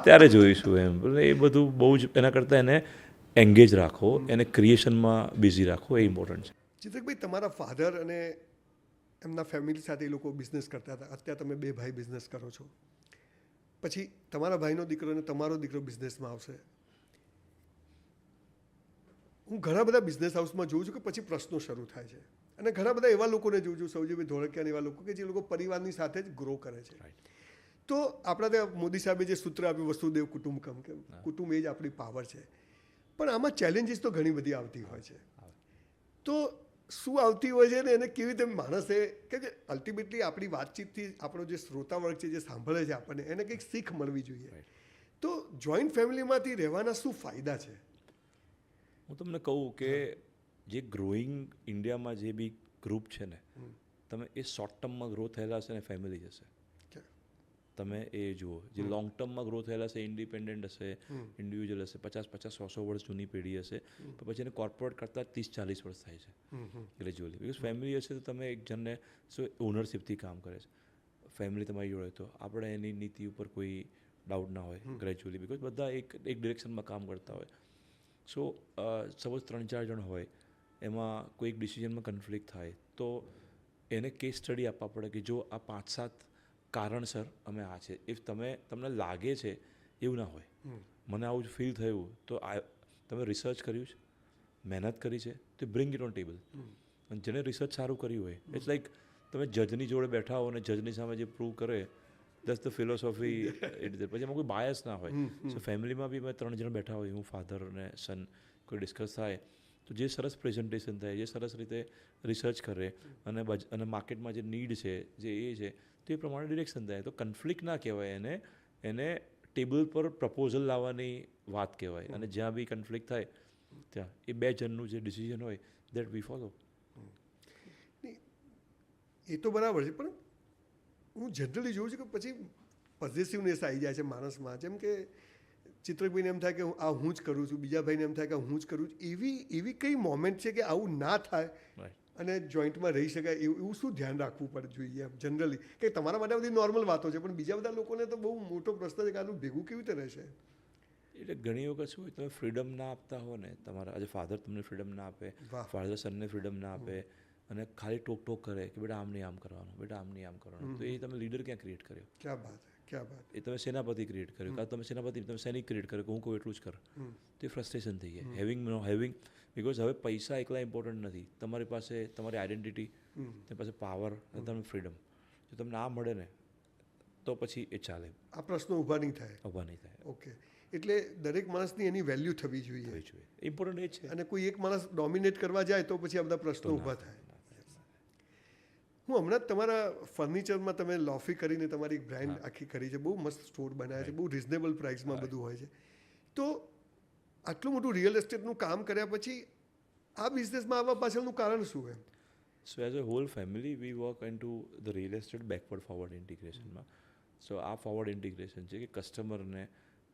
ત્યારે જોઈશું એમ. એટલે એ બધું બહુ જ એના કરતાં એને એંગેજ રાખો, એને ક્રિએશનમાં બિઝી રાખો, એ ઇમ્પોર્ટન્ટ છે. ચિત્રકભાઈ, તમારા ફાધર અને એમના ફેમિલી સાથે એ લોકો બિઝનેસ કરતા હતા, અત્યારે તમે બે ભાઈ બિઝનેસ કરો છો, પછી તમારા ભાઈનો દીકરો અને તમારો દીકરો બિઝનેસમાં આવશે. હું ઘણા બધા બિઝનેસ હાઉસમાં જોઉં છું કે પછી પ્રશ્નો શરૂ થાય છે, અને ઘણા બધા એવા લોકોને જોઉં છું, સૌજીભાઈ ધોળકિયાના એવા લોકો કે જે લોકો પરિવારની સાથે જ ગ્રો કરે છે. તો આપણા ત્યાં મોદી સાહેબે જે સૂત્ર આપ્યું વસુદેવ કુટુંબકમ, કે કુટુંબ એ જ આપણી પાવર છે, પણ આમાં ચેલેન્જીસ તો ઘણી બધી આવતી હોય છે. તો શું આવતી હોય છે ને એને કેવી રીતે માણસે, કે અલ્ટિમેટલી આપણી વાતચીતથી આપણો જે શ્રોતા વર્ગ છે, જે સાંભળે છે આપણને, એને કંઈક શીખ મળવી જોઈએ. તો જોઈન્ટ ફેમિલીમાંથી રહેવાના શું ફાયદા છે? હું તમને કહું કે જે ગ્રોઈંગ ઇન્ડિયામાં જે બી ગ્રુપ છે ને, તમે એ શોર્ટ ટર્મમાં ગ્રો થયેલા હશે ને ફેમિલી જ હશે. તમે એ જુઓ, જે લોંગ ટર્મમાં ગ્રો થયેલા હશે, ઇન્ડિપેન્ડન્ટ હશે, ઇન્ડિવિજ્યુઅલ હશે, 50-100 વર્ષ જૂની પેઢી હશે, તો પછી એને કોર્પોરેટ કરતાં 30-40 વર્ષ થાય છે ગ્રેજ્યુઅલી. બિકોઝ ફેમિલી હશે તો તમે એક જણને શું ઓનરશિપથી કામ કરે છે, ફેમિલી તમારી જોડે, તો આપણે એની નીતિ ઉપર કોઈ ડાઉટ ના હોય ગ્રેજ્યુઅલી, બિકોઝ બધા એક ડિરેક્શનમાં કામ કરતા હોય. સો સપોઝ 3-4 જણ હોય, એમાં કોઈ એક ડિસિઝનમાં કન્ફ્લિક્ટ થાય તો એને કેસ સ્ટડી આપવા પડે કે જો આ 5-7 કારણસર અમે આ છે. ઇફ તમને લાગે છે એવું ના હોય, મને આવું જ ફીલ થયું, તો તમે રિસર્ચ કર્યું છે, મહેનત કરી છે, તો બ્રિંગ ઇટ ઓન ટેબલ. અને જેને રિસર્ચ સારું કર્યું હોય, ઇટ્સ લાઈક તમે જજની જોડે બેઠા હો અને જજની સામે જે પ્રૂવ કરે, દેટ્સ ધ ફિલોસોફી. પછી એમાં કોઈ બાયસ ના હોય. સો ફેમિલીમાં બી અમે 3 જણ બેઠા હોય, હું, ફાધર અને સન, કોઈ ડિસ્કસ થાય તો જે સરસ પ્રેઝન્ટેશન થાય, જે સરસ રીતે રિસર્ચ કરે અને માર્કેટમાં જે નીડ છે, જે એ છે, તો એ પ્રમાણે ડિરેક્શન થાય. તો કન્ફ્લિક્ટ ના કહેવાય એને ટેબલ પર પ્રપોઝલ લાવવાની વાત કહેવાય. અને જ્યાં બી કન્ફ્લિક્ટ થાય ત્યાં એ 2 જણનું જે ડિસિઝન હોય દેટ વી ફોલો. એ તો બરાબર છે, પણ હું જનરલી જોઉં છું કે પછી પોઝિટિવનેસ આવી જાય છે માણસમાં. જેમ કે ચિત્રકભાઈને એમ થાય કે આ હું જ કરું છું, બીજા ભાઈને એમ થાય કે હું જ કરું છું. એવી કઈ મોમેન્ટ છે કે આવું ના થાય અને જોઈન્ટમાં રહી શકાય, એવું શું ધ્યાન રાખવું પડે જોઈએ એમ જનરલી? કે તમારા માટે બધી નોર્મલ વાતો છે, પણ બીજા બધા લોકોને તો બહુ મોટો પ્રશ્ન છે કે આનું ભેગું કેવી રીતે રહેશે? એટલે ઘણી વખત શું હોય, તમે ફ્રીડમ ના આપતા હો ને, તમારા આજે ફાધર તમને ફ્રીડમ ના આપે, ફાધર સનને ફ્રીડમ ના આપે, અને ખાલી ટોક કરે કે બેટા આમ નહીં આમ કરવાનું, બેટા આમ નહીં આમ કરવાનું, તો એ તમે લીડર ક્યાં ક્રિએટ કર્યો? ક્યાં બાત હે, ક્યાં બાત. એ તમે સેનાપતિ ક્રિએટ કર્યો, કાં તમે સેનાપતિ તમે સૈનિક ક્રિએટ કર્યો કે હું કહું એટલું જ કર. તો એ ફ્રસ્ટ્રેશન થઈ જાય. હેવિંગ બિકોઝ હવે પૈસા એકલા ઇમ્પોર્ટન્ટ નથી, તમારી પાસે તમારી આઈડેન્ટિટી, તમારી પાસે પાવર અને તમને ફ્રીડમ, જો તમને આ મળે ને તો પછી એ ચાલે. આ પ્રશ્નો ઊભા નહીં થાય. ઓકે, એટલે દરેક માણસની એની વેલ્યુ થવી જોઈએ. ઇમ્પોર્ટન્ટ એ છે. અને કોઈ એક માણસ ડોમિનેટ કરવા જાય તો પછી આ બધા પ્રશ્નો ઊભા થાય. હું હમણાં જ તમારા ફર્નિચરમાં તમે લોફી કરીને તમારી એક બ્રાન્ડ આખી કરી છે, બહુ મસ્ત સ્ટોર બનાવ્યા છે, બહુ રિઝનેબલ પ્રાઇસમાં બધું હોય છે. તો આટલું મોટું રિયલ એસ્ટેટનું કામ કર્યા પછી આ બિઝનેસમાં આવવા પાછળનું કારણ શું એમ? So as a whole family we work into the real estate backward forward ઇન્ટિગ્રેશનમાં. સો આ ફોરવર્ડ ઇન્ટિગ્રેશન છે કે કસ્ટમરને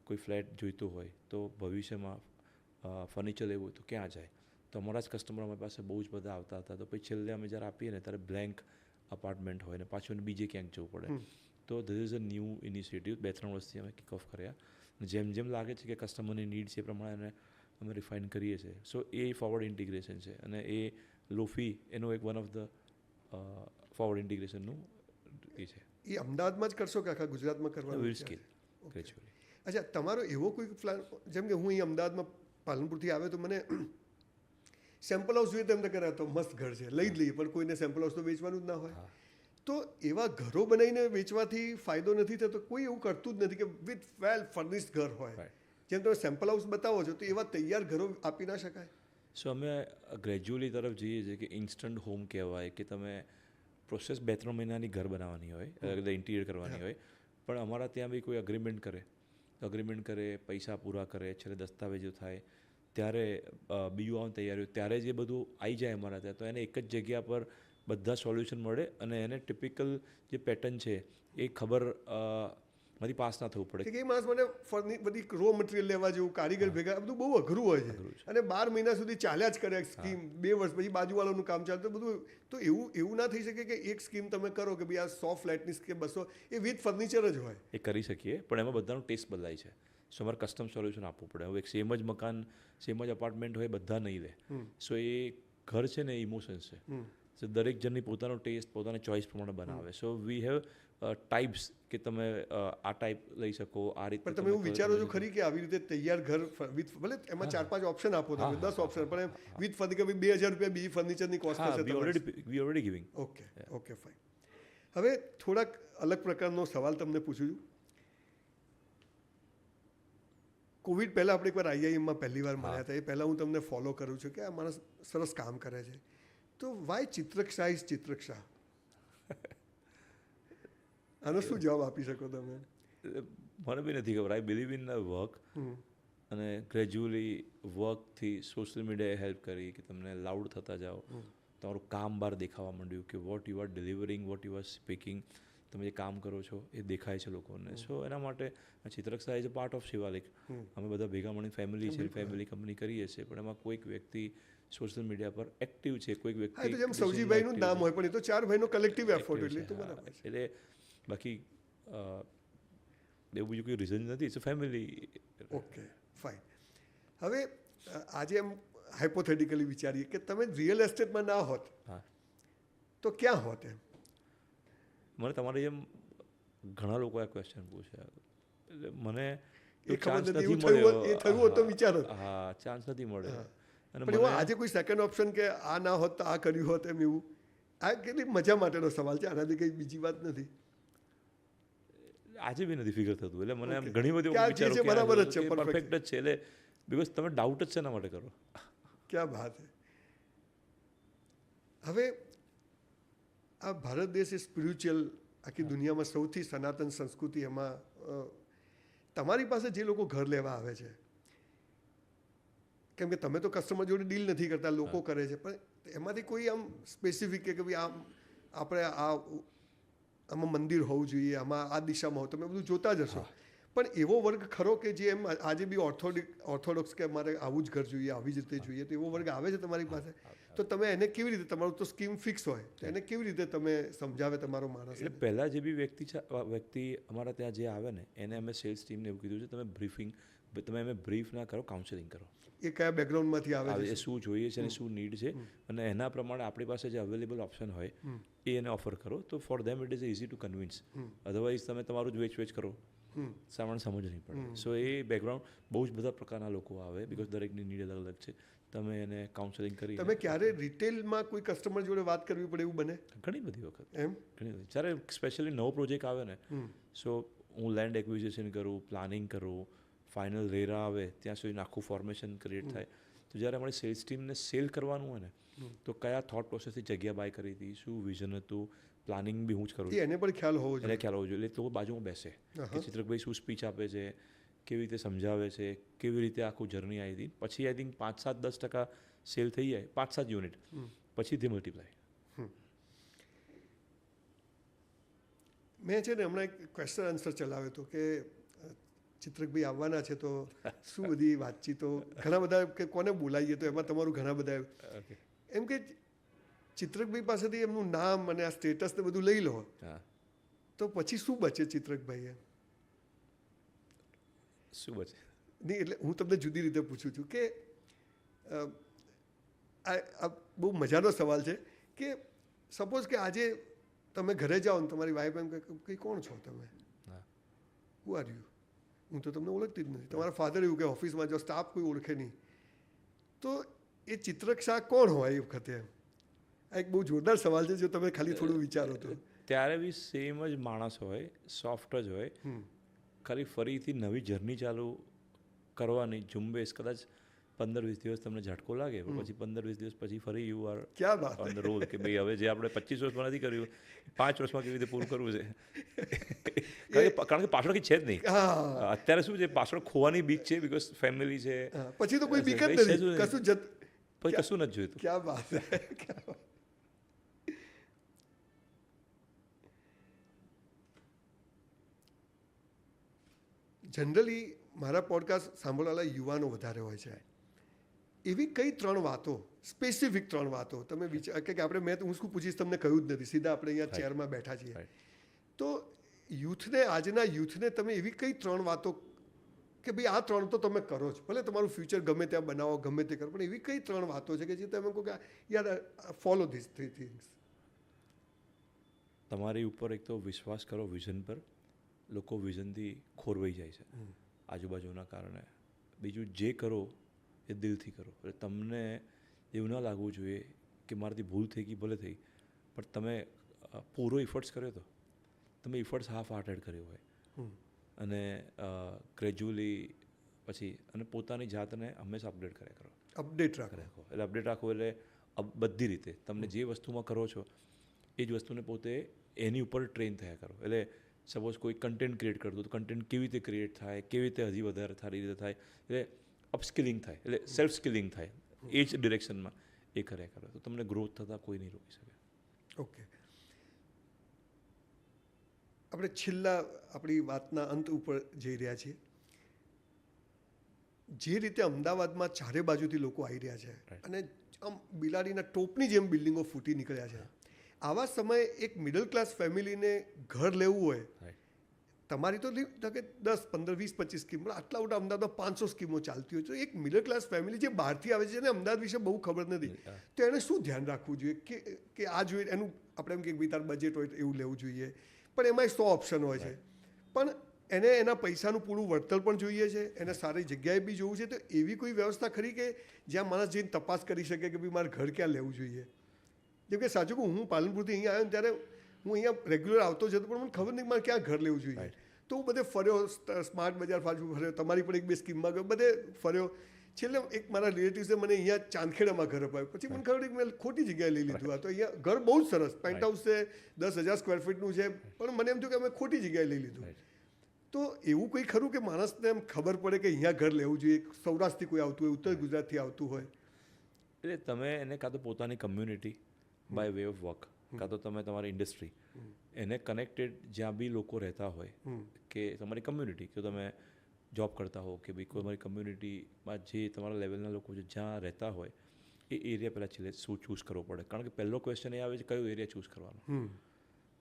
કોઈ ફ્લેટ જોઈતો હોય તો ભવિષ્યમાં ફર્નિચર લેવું હોય તો ક્યાં જાય? તો અમારા જ કસ્ટમર અમારી પાસે બહુ જ બધા આવતા હતા, તો પછી છેલ્લે અમે જ્યારે આપીએ ને ત્યારે બ્લેન્ક અપાર્ટમેન્ટ હોય ને પાછું બીજે ક્યાંક જવું પડે. તો this is a new initiative 2-3 વર્ષથી અમે કિક ઓફ કર્યા. જેમ લાગે છે કે કસ્ટમરની નીડ છે એ પ્રમાણે અમે રિફાઇન કરીએ છીએ. સો એ ફોરવર્ડ ઇન્ટિગ્રેશન છે, અને એ લોફી એનો એક વન ઓફ ધ ફોરવર્ડ ઇન્ટિગ્રેશનનું એ છે. એ અમદાવાદમાં જ કરશો કે આખા ગુજરાતમાં કરવાનું? Will scale gradually. અચ્છા, તમારો એવો કોઈ પ્લાન, જેમ કે હું અહીં અમદાવાદમાં પાલનપુરથી આવ્યો તો મને સેમ્પલ હાઉસ જોઈએ તેમ તો કર્યા તો મસ્ત ઘર છે, લઈ જ લઈએ, પણ કોઈને સેમ્પલ હાઉસ તો વેચવાનું જ ના હોય. તો એવા ઘરો બનાવીને વેચવાથી ફાયદો નથી થતો? કોઈ એવું કરતું જ નથી કે વિથ વેલ ફર્નિશ્ડ ઘર હોય, જેમ તમે સેમ્પલ હાઉસ બતાવો છો, તો એવા તૈયાર ઘરો આપી ના શકાય? સો અમે ગ્રેજ્યુઅલી તરફ જઈએ છીએ કે ઇન્સ્ટન્ટ હોમ કહેવાય, કે તમે પ્રોસેસ 2-3 મહિનાની ઘર બનાવવાની હોય, ઇન્ટિરિયર કરવાની હોય, પણ અમારા ત્યાં બી કોઈ અગ્રીમેન્ટ કરે, પૈસા પૂરા કરે, છેલ્લે દસ્તાવેજો થાય, ત્યારે બીજું આવવાની તૈયારીઓ, ત્યારે જે બધું આવી જાય અમારા ત્યાં, તો એને એક જ જગ્યા પર બધા સોલ્યુશન મળે અને એને ટિપિકલ જે પેટર્ન છે એ ખબર માંથી પાસ ના થવું પડે. કે એ માણસ મને બધી રો મટીરિયલ લેવા જેવું, કારીગર ભેગા, બધું બહુ અઘરું હોય છે અને 12 મહિના સુધી ચાલ્યા જ કરે સ્કીમ, 2 વર્ષ પછી બાજુવાળાનું કામ ચાલતું બધું. તો એવું ના થઈ શકે કે એક સ્કીમ તમે કરો કે ભાઈ આ 100 ફ્લેટની સ્કીમ 200, એ વિથ ફર્નિચર જ હોય. એ કરી શકીએ, પણ એમાં બધાનો ટેસ્ટ બદલાય છે. સો અમારે કસ્ટમ સોલ્યુશન આપવું પડે. હવે એક સેમ જ મકાન, સેમ જ અપાર્ટમેન્ટ હોય, બધા નહીં લે. સો એ ઘર છે ને ઇમોશન્સ છે. સો દરેક જણની પોતાનો ટેસ્ટ, પોતાની ચોઇસ પ્રમાણે બનાવે. સો વી હેવ ટાઈપ્સ કે તમે આ ટાઈપ લઈ શકો, આ રીતે. પણ તમે એવું વિચારો છો ખરી કે આવી રીતે તૈયાર ઘર વિથ, ભલે એમાં 4-5 ઓપ્શન આપો તમે, 10 ઓપ્શન, પણ વિથ ફર્નિચર 2000 રૂપિયા બીજી ફર્નિચરની કોસ્ટ થશે. વી ઓલરેડી ગિવિંગ. Okay fine. હવે થોડાક અલગ પ્રકારનો સવાલ તમને પૂછું છું. કોવિડ પહેલાં આપણે એકવાર IIM-માં પહેલી વાર મળ્યા હતા. એ પહેલાં હું તમને ફોલો કરું છું કે આ માણસ સરસ કામ કરે છે. તો વાય ચિત્રક્ષા ઇઝ ચિત્રક્ષા? આનો શું જવાબ આપી શકો તમે? મને બી નથી ખબર. આઈ બિલીવ ઇન વર્ક, અને ગ્રેજ્યુઅલી વર્કથી સોશિયલ મીડિયાએ હેલ્પ કરી કે તમને લાઉડ થતા જાઓ, તમારું કામ બહાર દેખાવા માંડ્યું કે what you are delivering, what you are speaking, તમે જે કામ કરો છો એ દેખાય છે લોકોને. સો એના માટે Chitraksha is a part of Shivalik. અમે બધા ભેગા મળીને ફેમિલી છે, ફેમિલી કંપની કરીએ છીએ, પણ એમાં કોઈક વ્યક્તિ સોશિયલ મીડિયા પર એક્ટિવ છે, કોઈક વ્યક્તિ. જેમ સૌજીભાઈનું નામ હોય, પણ એ તો 4 ભાઈનો કલેક્ટિવ એફર્ટ, એટલે તો બરાબર છે. એટલે બાકી એવું બીજું કોઈ રીઝન નથી. It's a family. Okay fine. હવે આજે એમ હાઇપોથેટિકલી વિચારીએ કે તમે રિયલ એસ્ટેટમાં ના હોત તો ક્યાં હોત? એમ મને તમારે જેમ ઘણા લોકો આ ક્વેશ્ચન પૂછ્યા, એટલે મને ચાન્સ નથી મળ્યો. એ થયું હોત તો વિચારો. હા, ચાન્સ નથી મળ્યો. અને પણ આજે કોઈ સેકન્ડ ઓપ્શન કે આ ના હોત તો આ કર્યું હોત, એમ એવું? આ કેટલી મજા માટેનો સવાલ છે, આનાથી કંઈ બીજી વાત નથી. આજે બી નથી ફિગર થતું. એટલે મને આમ ઘણી બધી બરાબર જ છે, પરફેક્ટ જ છે. એટલે બિકોઝ તમે ડાઉટ જ છે એના માટે કરો. ક્યાં વાત છે. હવે આ ભારત દેશ એ સ્પિરિચ્યુઅલ, આખી દુનિયામાં સૌથી સનાતન સંસ્કૃતિ, એમાં તમારી પાસે જે લોકો ઘર લેવા આવે છે, કેમ કે તમે તો કસ્ટમર જોડે ડીલ નથી કરતા, લોકો કરે છે, પણ એમાંથી કોઈ આમ સ્પેસિફિક કે ભાઈ આમ આપણે આમાં મંદિર હોવું જોઈએ, આમાં આ દિશામાં હોવું, તમે બધું જોતા જ હશો, પણ એવો વર્ગ ખરો કે જે એમ આજે બી ઓર્થોડોક્સ કે અમારે આવું જ ઘર જોઈએ, આવી જ રીતે જોઈએ, તો એવો વર્ગ આવે છે તમારી પાસે? તો તમે એને કેવી રીતે, તમારું તો સ્કીમ ફિક્સ હોય, તો એને કેવી રીતે તમે સમજાવે તમારો માણસ? એટલે પહેલાં જે બી વ્યક્તિ અમારા ત્યાં જે આવે ને, એને અમે સેલ્સ ટીમને એવું કીધું છે, તમે તમે અમે બ્રીફ ના કરો, કાઉન્સેલિંગ કરો. એ કયા બેકગ્રાઉન્ડમાંથી આવે છે, શું જોઈએ છે અને શું નીડ છે, અને એના પ્રમાણે આપણી પાસે જે અવેલેબલ ઓપ્શન હોય એ એને ઓફર કરો. તો for them it is easy to convince. Otherwise તમે તમારું જ વેચ કરો, સામાન્ય સમજ નહીં પડે. સો એ બેકગ્રાઉન્ડ બહુ જ બધા પ્રકારના લોકો આવે, બિકોઝ દરેકની નીડ અલગ અલગ છે. તમે એને કાઉન્સેલિંગ કરી. તમે ક્યારે રિટેલમાં કોઈ કસ્ટમર જોડે વાત કરવી પડે એવું બને? ઘણી બધી વખત. એમ ઘણી બધી. જ્યારે સ્પેશિયલી નવો પ્રોજેક્ટ આવે ને, સો હું લેન્ડ એક્વિઝિશન કરું, પ્લાનિંગ કરું, ફાઇનલ રેરા આવે ત્યાં સુધી આખું ફોર્મેશન ક્રિએટ થાય. તો જ્યારે અમારી સેલ્સ ટીમને સેલ કરવાનું હોય ને, તો કયા થોટ પ્રોસેસથી જગ્યા બાય કરી હતી, શું વિઝન હતું, પ્લાનિંગ બી હું જ કરું. એને પણ ખ્યાલ હોવો જોઈએ. એને ખ્યાલ હોવો જોઈએ. એટલે લોકો બાજુમાં બેસે કે ચિત્રકભાઈ શું સ્પીચ આપે છે, કેવી રીતે સમજાવે છે, કેવી રીતે આખું જર્ની આવી હતી. પછી આઈ થિંક 5-7-10% સેલ થઈ જાય, 5-7 યુનિટ, પછી તે મલ્ટીપ્લાય. મેં છે ને હમણાં એક ક્વેશ્ચન આન્સર ચલાવ્યો હતો કે ચિત્રકભાઈ આવવાના છે, તો શું બધી વાતચીતો, ઘણા બધા કે કોને બોલાવીએ, તો એમાં તમારું ઘણા બધા એમ કે ચિત્રકભાઈ પાસેથી એમનું નામ અને આ સ્ટેટસ ને બધું લઈ લો, તો પછી શું બચે ચિત્રકભાઈ? શું બચે? નહીં, એટલે હું તમને જુદી રીતે પૂછું છું કે આ બહુ મજાનો સવાલ છે કે સપોઝ કે આજે તમે ઘરે જાઓ ને તમારી વાઈફ એમ કે કોણ છો તમે, હુ આર યુ? હું તો તમને ઓળખતી જ નથી. તમારા ફાધર એવું કે ઓફિસમાં જો સ્ટાફ કોઈ ઓળખે નહીં, તો એ ચિત્રક્ષા કોણ હોય એ વખતે? આ એક બહુ જોરદાર સવાલ છે, જો તમે ખાલી થોડું વિચારો તો. ત્યારે બી સેમ જ માણસ હોય, સોફ્ટ જ હોય, ખાલી ફરીથી નવી જર્ની ચાલુ કરવાની ઝુંબેશ કદાચ 15-20 દિવસ તમને ઝટકો લાગે પણ પછી 15-20 દિવસ પછી ફરી યુ આર ક્યાં વાત ઓન ધ રોલ કે ભાઈ હવે જે આપણે 25 વર્ષમાં નથી કર્યું 5 વર્ષમાં કેવી રીતે પૂરું કરવું છે કારણ કે પાછળ કંઈ છે જ નહીં. હા અત્યારે શું છે પાછળ ખોવાની બીક છે બિકોઝ ફેમિલી છે હા, પછી તો કોઈ બીક જ ભાઈ નથી, છે કશું જત પછી કશું નથી જોઈતું. ક્યાં વાત હે, ક્યાં વાત. જનરલી મારા પોડકાસ્ટ સાંભળવાવાળા યુવાનો વધારે હોય છે. એવી કઈ 3 વાતો, સ્પેસિફિક 3 વાતો તમે વિચાર કે આપણે હું શું પૂછીશ તમને કહ્યું જ નથી, સીધા આપણે અહીંયા Right. ચેરમાં બેઠા છીએ. Right. તો આજના યુથને તમે એવી કઈ 3 વાતો કે ભાઈ આ 3 તો તમે કરો જ, ભલે તમારું ફ્યુચર ગમે ત્યાં બનાવો ગમે તે કરો, પણ એવી કઈ 3 વાતો છે કે જે તમે કહો કે યાર ફોલો ધીસ 3 થિંગ્સ. તમારી ઉપર એક તો વિશ્વાસ કરો વિઝન પર. લોકો વિઝનથી ખોરવાઈ જાય છે આજુબાજુના કારણે. બીજું જે કરો એ દિલથી કરો. એટલે તમને એવું ના લાગવું જોઈએ કે મારાથી ભૂલ થઈ ગઈ ભલે થઈ, પણ તમે પૂરો ઇફર્ટ્સ કર્યો હતો, તમે ઇફર્ટ્સ હાફ હાર્ટેડ કર્યો હોય અને ગ્રેજ્યુઅલી પછી અને પોતાની જાતને હંમેશા અપડેટ કર્યા કરો. અપડેટ રાખો. એટલે અપડેટ રાખો એટલે બધી રીતે તમને જે વસ્તુમાં કરો છો એ જ વસ્તુને પોતે એની ઉપર ટ્રેન થયા કરો. એટલે સપોઝ કોઈ કન્ટેન્ટ ક્રિએટ કરતું તો કન્ટેન્ટ કેવી રીતે ક્રિએટ થાય, કેવી રીતે હજી વધારે સારી રીતે થાય, એટલે અપસ્કિલિંગ થાય, એટલે સેલ્ફ સ્કિલિંગ થાય, એ જ ડિરેક્શનમાં એ કર્યા કરો તો તમને ગ્રોથ થતાં કોઈ નહીં રોકી શકે. ઓકે, આપણે છેલ્લા આપણી વાતના અંત ઉપર જઈ રહ્યા છીએ. જે રીતે અમદાવાદમાં ચારે બાજુથી લોકો આવી રહ્યા છે અને આમ બિલાડીના ટોપની જેમ બિલ્ડિંગો ફૂટી નીકળ્યા છે, આવા સમયે એક મિડલ ક્લાસ ફેમિલીને ઘર લેવું હોય, તમારી તો કે 10, 15, 20, 25 સ્કીમ, પણ આટલા મોટા અમદાવાદમાં 500 સ્કીમો ચાલતી હોય તો એક મિડલ ક્લાસ ફેમિલી જે બહારથી આવે છે અને અમદાવાદ વિશે બહુ ખબર નથી, તો એને શું ધ્યાન રાખવું જોઈએ કે આ જોઈએ એનું આપણે એમ કે ભાઈ તારું બજેટ હોય તો એવું લેવું જોઈએ, પણ એમાં 100 ઓપ્શન હોય છે, પણ એને એના પૈસાનું પૂરું વળતર પણ જોઈએ છે, એને સારી જગ્યાએ બી જોવું છે, તો એવી કોઈ વ્યવસ્થા ખરી કે જ્યાં માણસ જઈને તપાસ કરી શકે કે ભાઈ મારે ઘર ક્યાં લેવું જોઈએ? જેમ કે સાચું કહું, હું પાલનપુરથી અહીંયા આવ્યો ત્યારે હું અહીંયા રેગ્યુલર આવતો જતો, પણ મને ખબર નહીં મારે ક્યાં ઘર લેવું જોઈએ. તો હું બધે ફર્યો, સ્માર્ટ બજાર પાછું ફર્યો, તમારી પણ 1-2 સ્કીમમાં ગયો, બધે ફર્યો. છેલ્લે એક મારા રિલેટિવ્સે મને અહીંયા ચાંદખેડામાં ઘર અપાવ્યું. પછી મને ખબર કે મેં ખોટી જગ્યાએ લઈ લીધું. આ તો અહીંયા ઘર બહુ જ સરસ, પેન્ટ હાઉસ છે, 10,000 સ્ક્વેર ફીટનું છે, પણ મને એમ થયું કે અમે ખોટી જગ્યાએ લઈ લીધું. તો એવું કંઈ ખરું કે માણસને એમ ખબર પડે કે અહીંયા ઘર લેવું જોઈએ? સૌરાષ્ટ્રથી કોઈ આવતું હોય, ઉત્તર ગુજરાતથી આવતું હોય, એટલે તમે એને કાં તો પોતાની community by way of work, કાં તો તમે તમારી ઇન્ડસ્ટ્રી એને કનેક્ટેડ જ્યાં બી લોકો રહેતા હોય કે તમારી કમ્યુનિટી કે તમે જોબ કરતા હો કે ભાઈ કોઈ તમારી કમ્યુનિટીમાં જે તમારા લેવલના લોકો છે જ્યાં રહેતા હોય એ એરિયા પહેલાં શું ચૂઝ કરવો પડે. કારણ કે પહેલો ક્વેશ્ચન એ આવે છે કયો એરિયા ચૂઝ કરવાનો.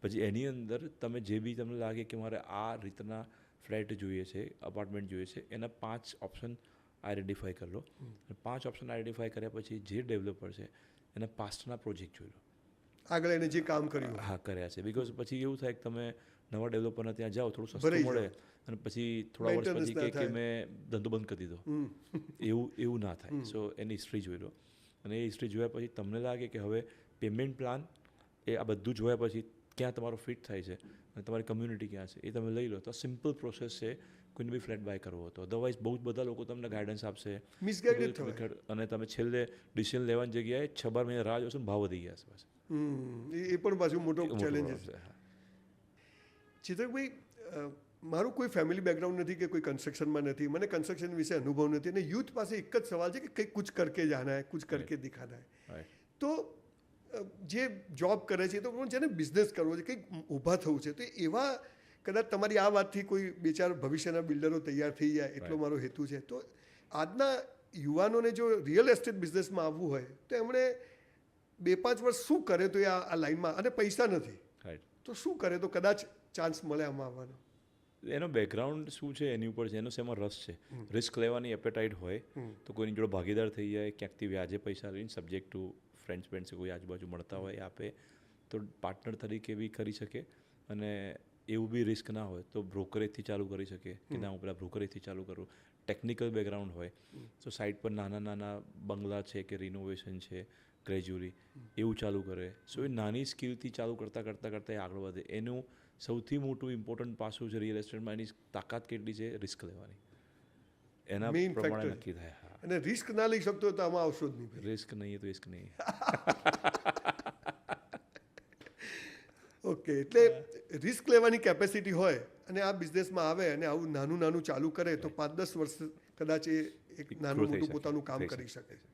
પછી એની અંદર તમે જે બી તમને લાગે કે મારે આ રીતના ફ્લેટ જોઈએ છે, અપાર્ટમેન્ટ જોઈએ છે, એના 5 ઓપ્શન આઈડેન્ટિફાઈ કરી લો. અને 5 ઓપ્શન આઈડેન્ટિફાઈ કર્યા પછી જે ડેવલપર છે એના પાસ્ટના પ્રોજેક્ટ જોઈ લો, આગળ એને જે કામ કર્યું. હા કર્યા છે. બિકોઝ પછી એવું થાય કે તમે નવા ડેવલપરને ત્યાં જાઓ, થોડું સસ્તું મળે અને પછી થોડા વર્ષ પછી કે મેં ધંધો બંધ કરી દીધો, એવું ના થાય. સો એની હિસ્ટ્રી જોઈ લો અને એ હિસ્ટ્રી જોયા પછી તમને લાગે કે હવે પેમેન્ટ પ્લાન એ આ બધું જોયા પછી ક્યાં તમારો ફિટ થાય છે અને તમારી કમ્યુનિટી ક્યાં છે એ તમે લઈ લો. તો સિમ્પલ પ્રોસેસ છે કોઈને બી ફ્લેટ બાય કરવો હતો. અદરવાઇઝ બહુ જ બધા લોકો તમને ગાઈડન્સ આપશે અને તમે છેલ્લે ડિસિઝન લેવાની જગ્યાએ 6-12 મહિના રાહ જોશો ને ભાવ વધી ગયા છે પાછા. એ પણ પાછું મોટો ચેલેન્જ છે. ચિત્રકભાઈ, મારું કોઈ ફેમિલી બેકગ્રાઉન્ડ નથી કે કોઈ કન્સ્ટ્રક્શનમાં નથી, મને કન્સ્ટ્રક્શન વિશે અનુભવ નથી, અને યુથ પાસે એક જ સવાલ છે કે કંઈક કુછ કરકે જાના હે, કુછ કરકે દિખાના હે. તો જે જોબ કરે છે તો પણ જેને બિઝનેસ કરવો છે, કંઈક ઊભા થવું છે, તો એવા કદાચ તમારી આ વાતથી કોઈ 2-4 ભવિષ્યના બિલ્ડરો તૈયાર થઈ જાય એટલો મારો હેતુ છે. તો આજના યુવાનોને જો રિયલ એસ્ટેટ બિઝનેસમાં આવવું હોય તો એમણે 2-5 વર્ષ શું કરે તો આ લાઈનમાં, અને પૈસા નથી તો શું કરે તો કદાચ ચાન્સ મળે આમાં આવવાનો? એનો બેકગ્રાઉન્ડ શું છે એની ઉપર છે, એનો શેમાં રસ છે. રિસ્ક લેવાની એપેટાઇટ હોય તો કોઈની જોડે ભાગીદાર થઈ જાય, ક્યાંકથી વ્યાજે પૈસા લઈને સબ્જેક્ટ ટુ ફ્રેન્ડ્સ કોઈ આજુબાજુ મળતા હોય એ આપે તો પાર્ટનર તરીકે બી કરી શકે. અને એવું બી રિસ્ક ના હોય તો બ્રોકરેજથી ચાલુ કરી શકે કે ના હું પેલા બ્રોકરેજથી ચાલુ કરું. ટેકનિકલ બેકગ્રાઉન્ડ હોય તો સાઇડ પર નાના બંગલા છે કે રિનોવેશન છે ગ્રેજ્યુઅલી એવું ચાલુ કરે. સો એ નાની સ્કિલથી ચાલુ કરતાં એ આગળ વધે. એનું સૌથી મોટું ઇમ્પોર્ટન્ટ પાસું છે રિયલ એસ્ટેટમાં એની તાકાત કેટલી છે રિસ્ક લેવાની, એના પ્રમાણે નક્કી થાય. અને રિસ્ક ના લઈ શકતો હોય તો આમાં આવશો જ નહીં ભાઈ. રિસ્ક નહીં તો રિસ્ક નહીં. ઓકે, એટલે રિસ્ક લેવાની કેપેસિટી હોય અને આ બિઝનેસમાં આવે અને આવું નાનું નાનું ચાલુ કરે તો 5-10 વર્ષ કદાચ એ એક નાનું થઈ મોટું શકે, પોતાનું કામ થઈ કરી શકે છે.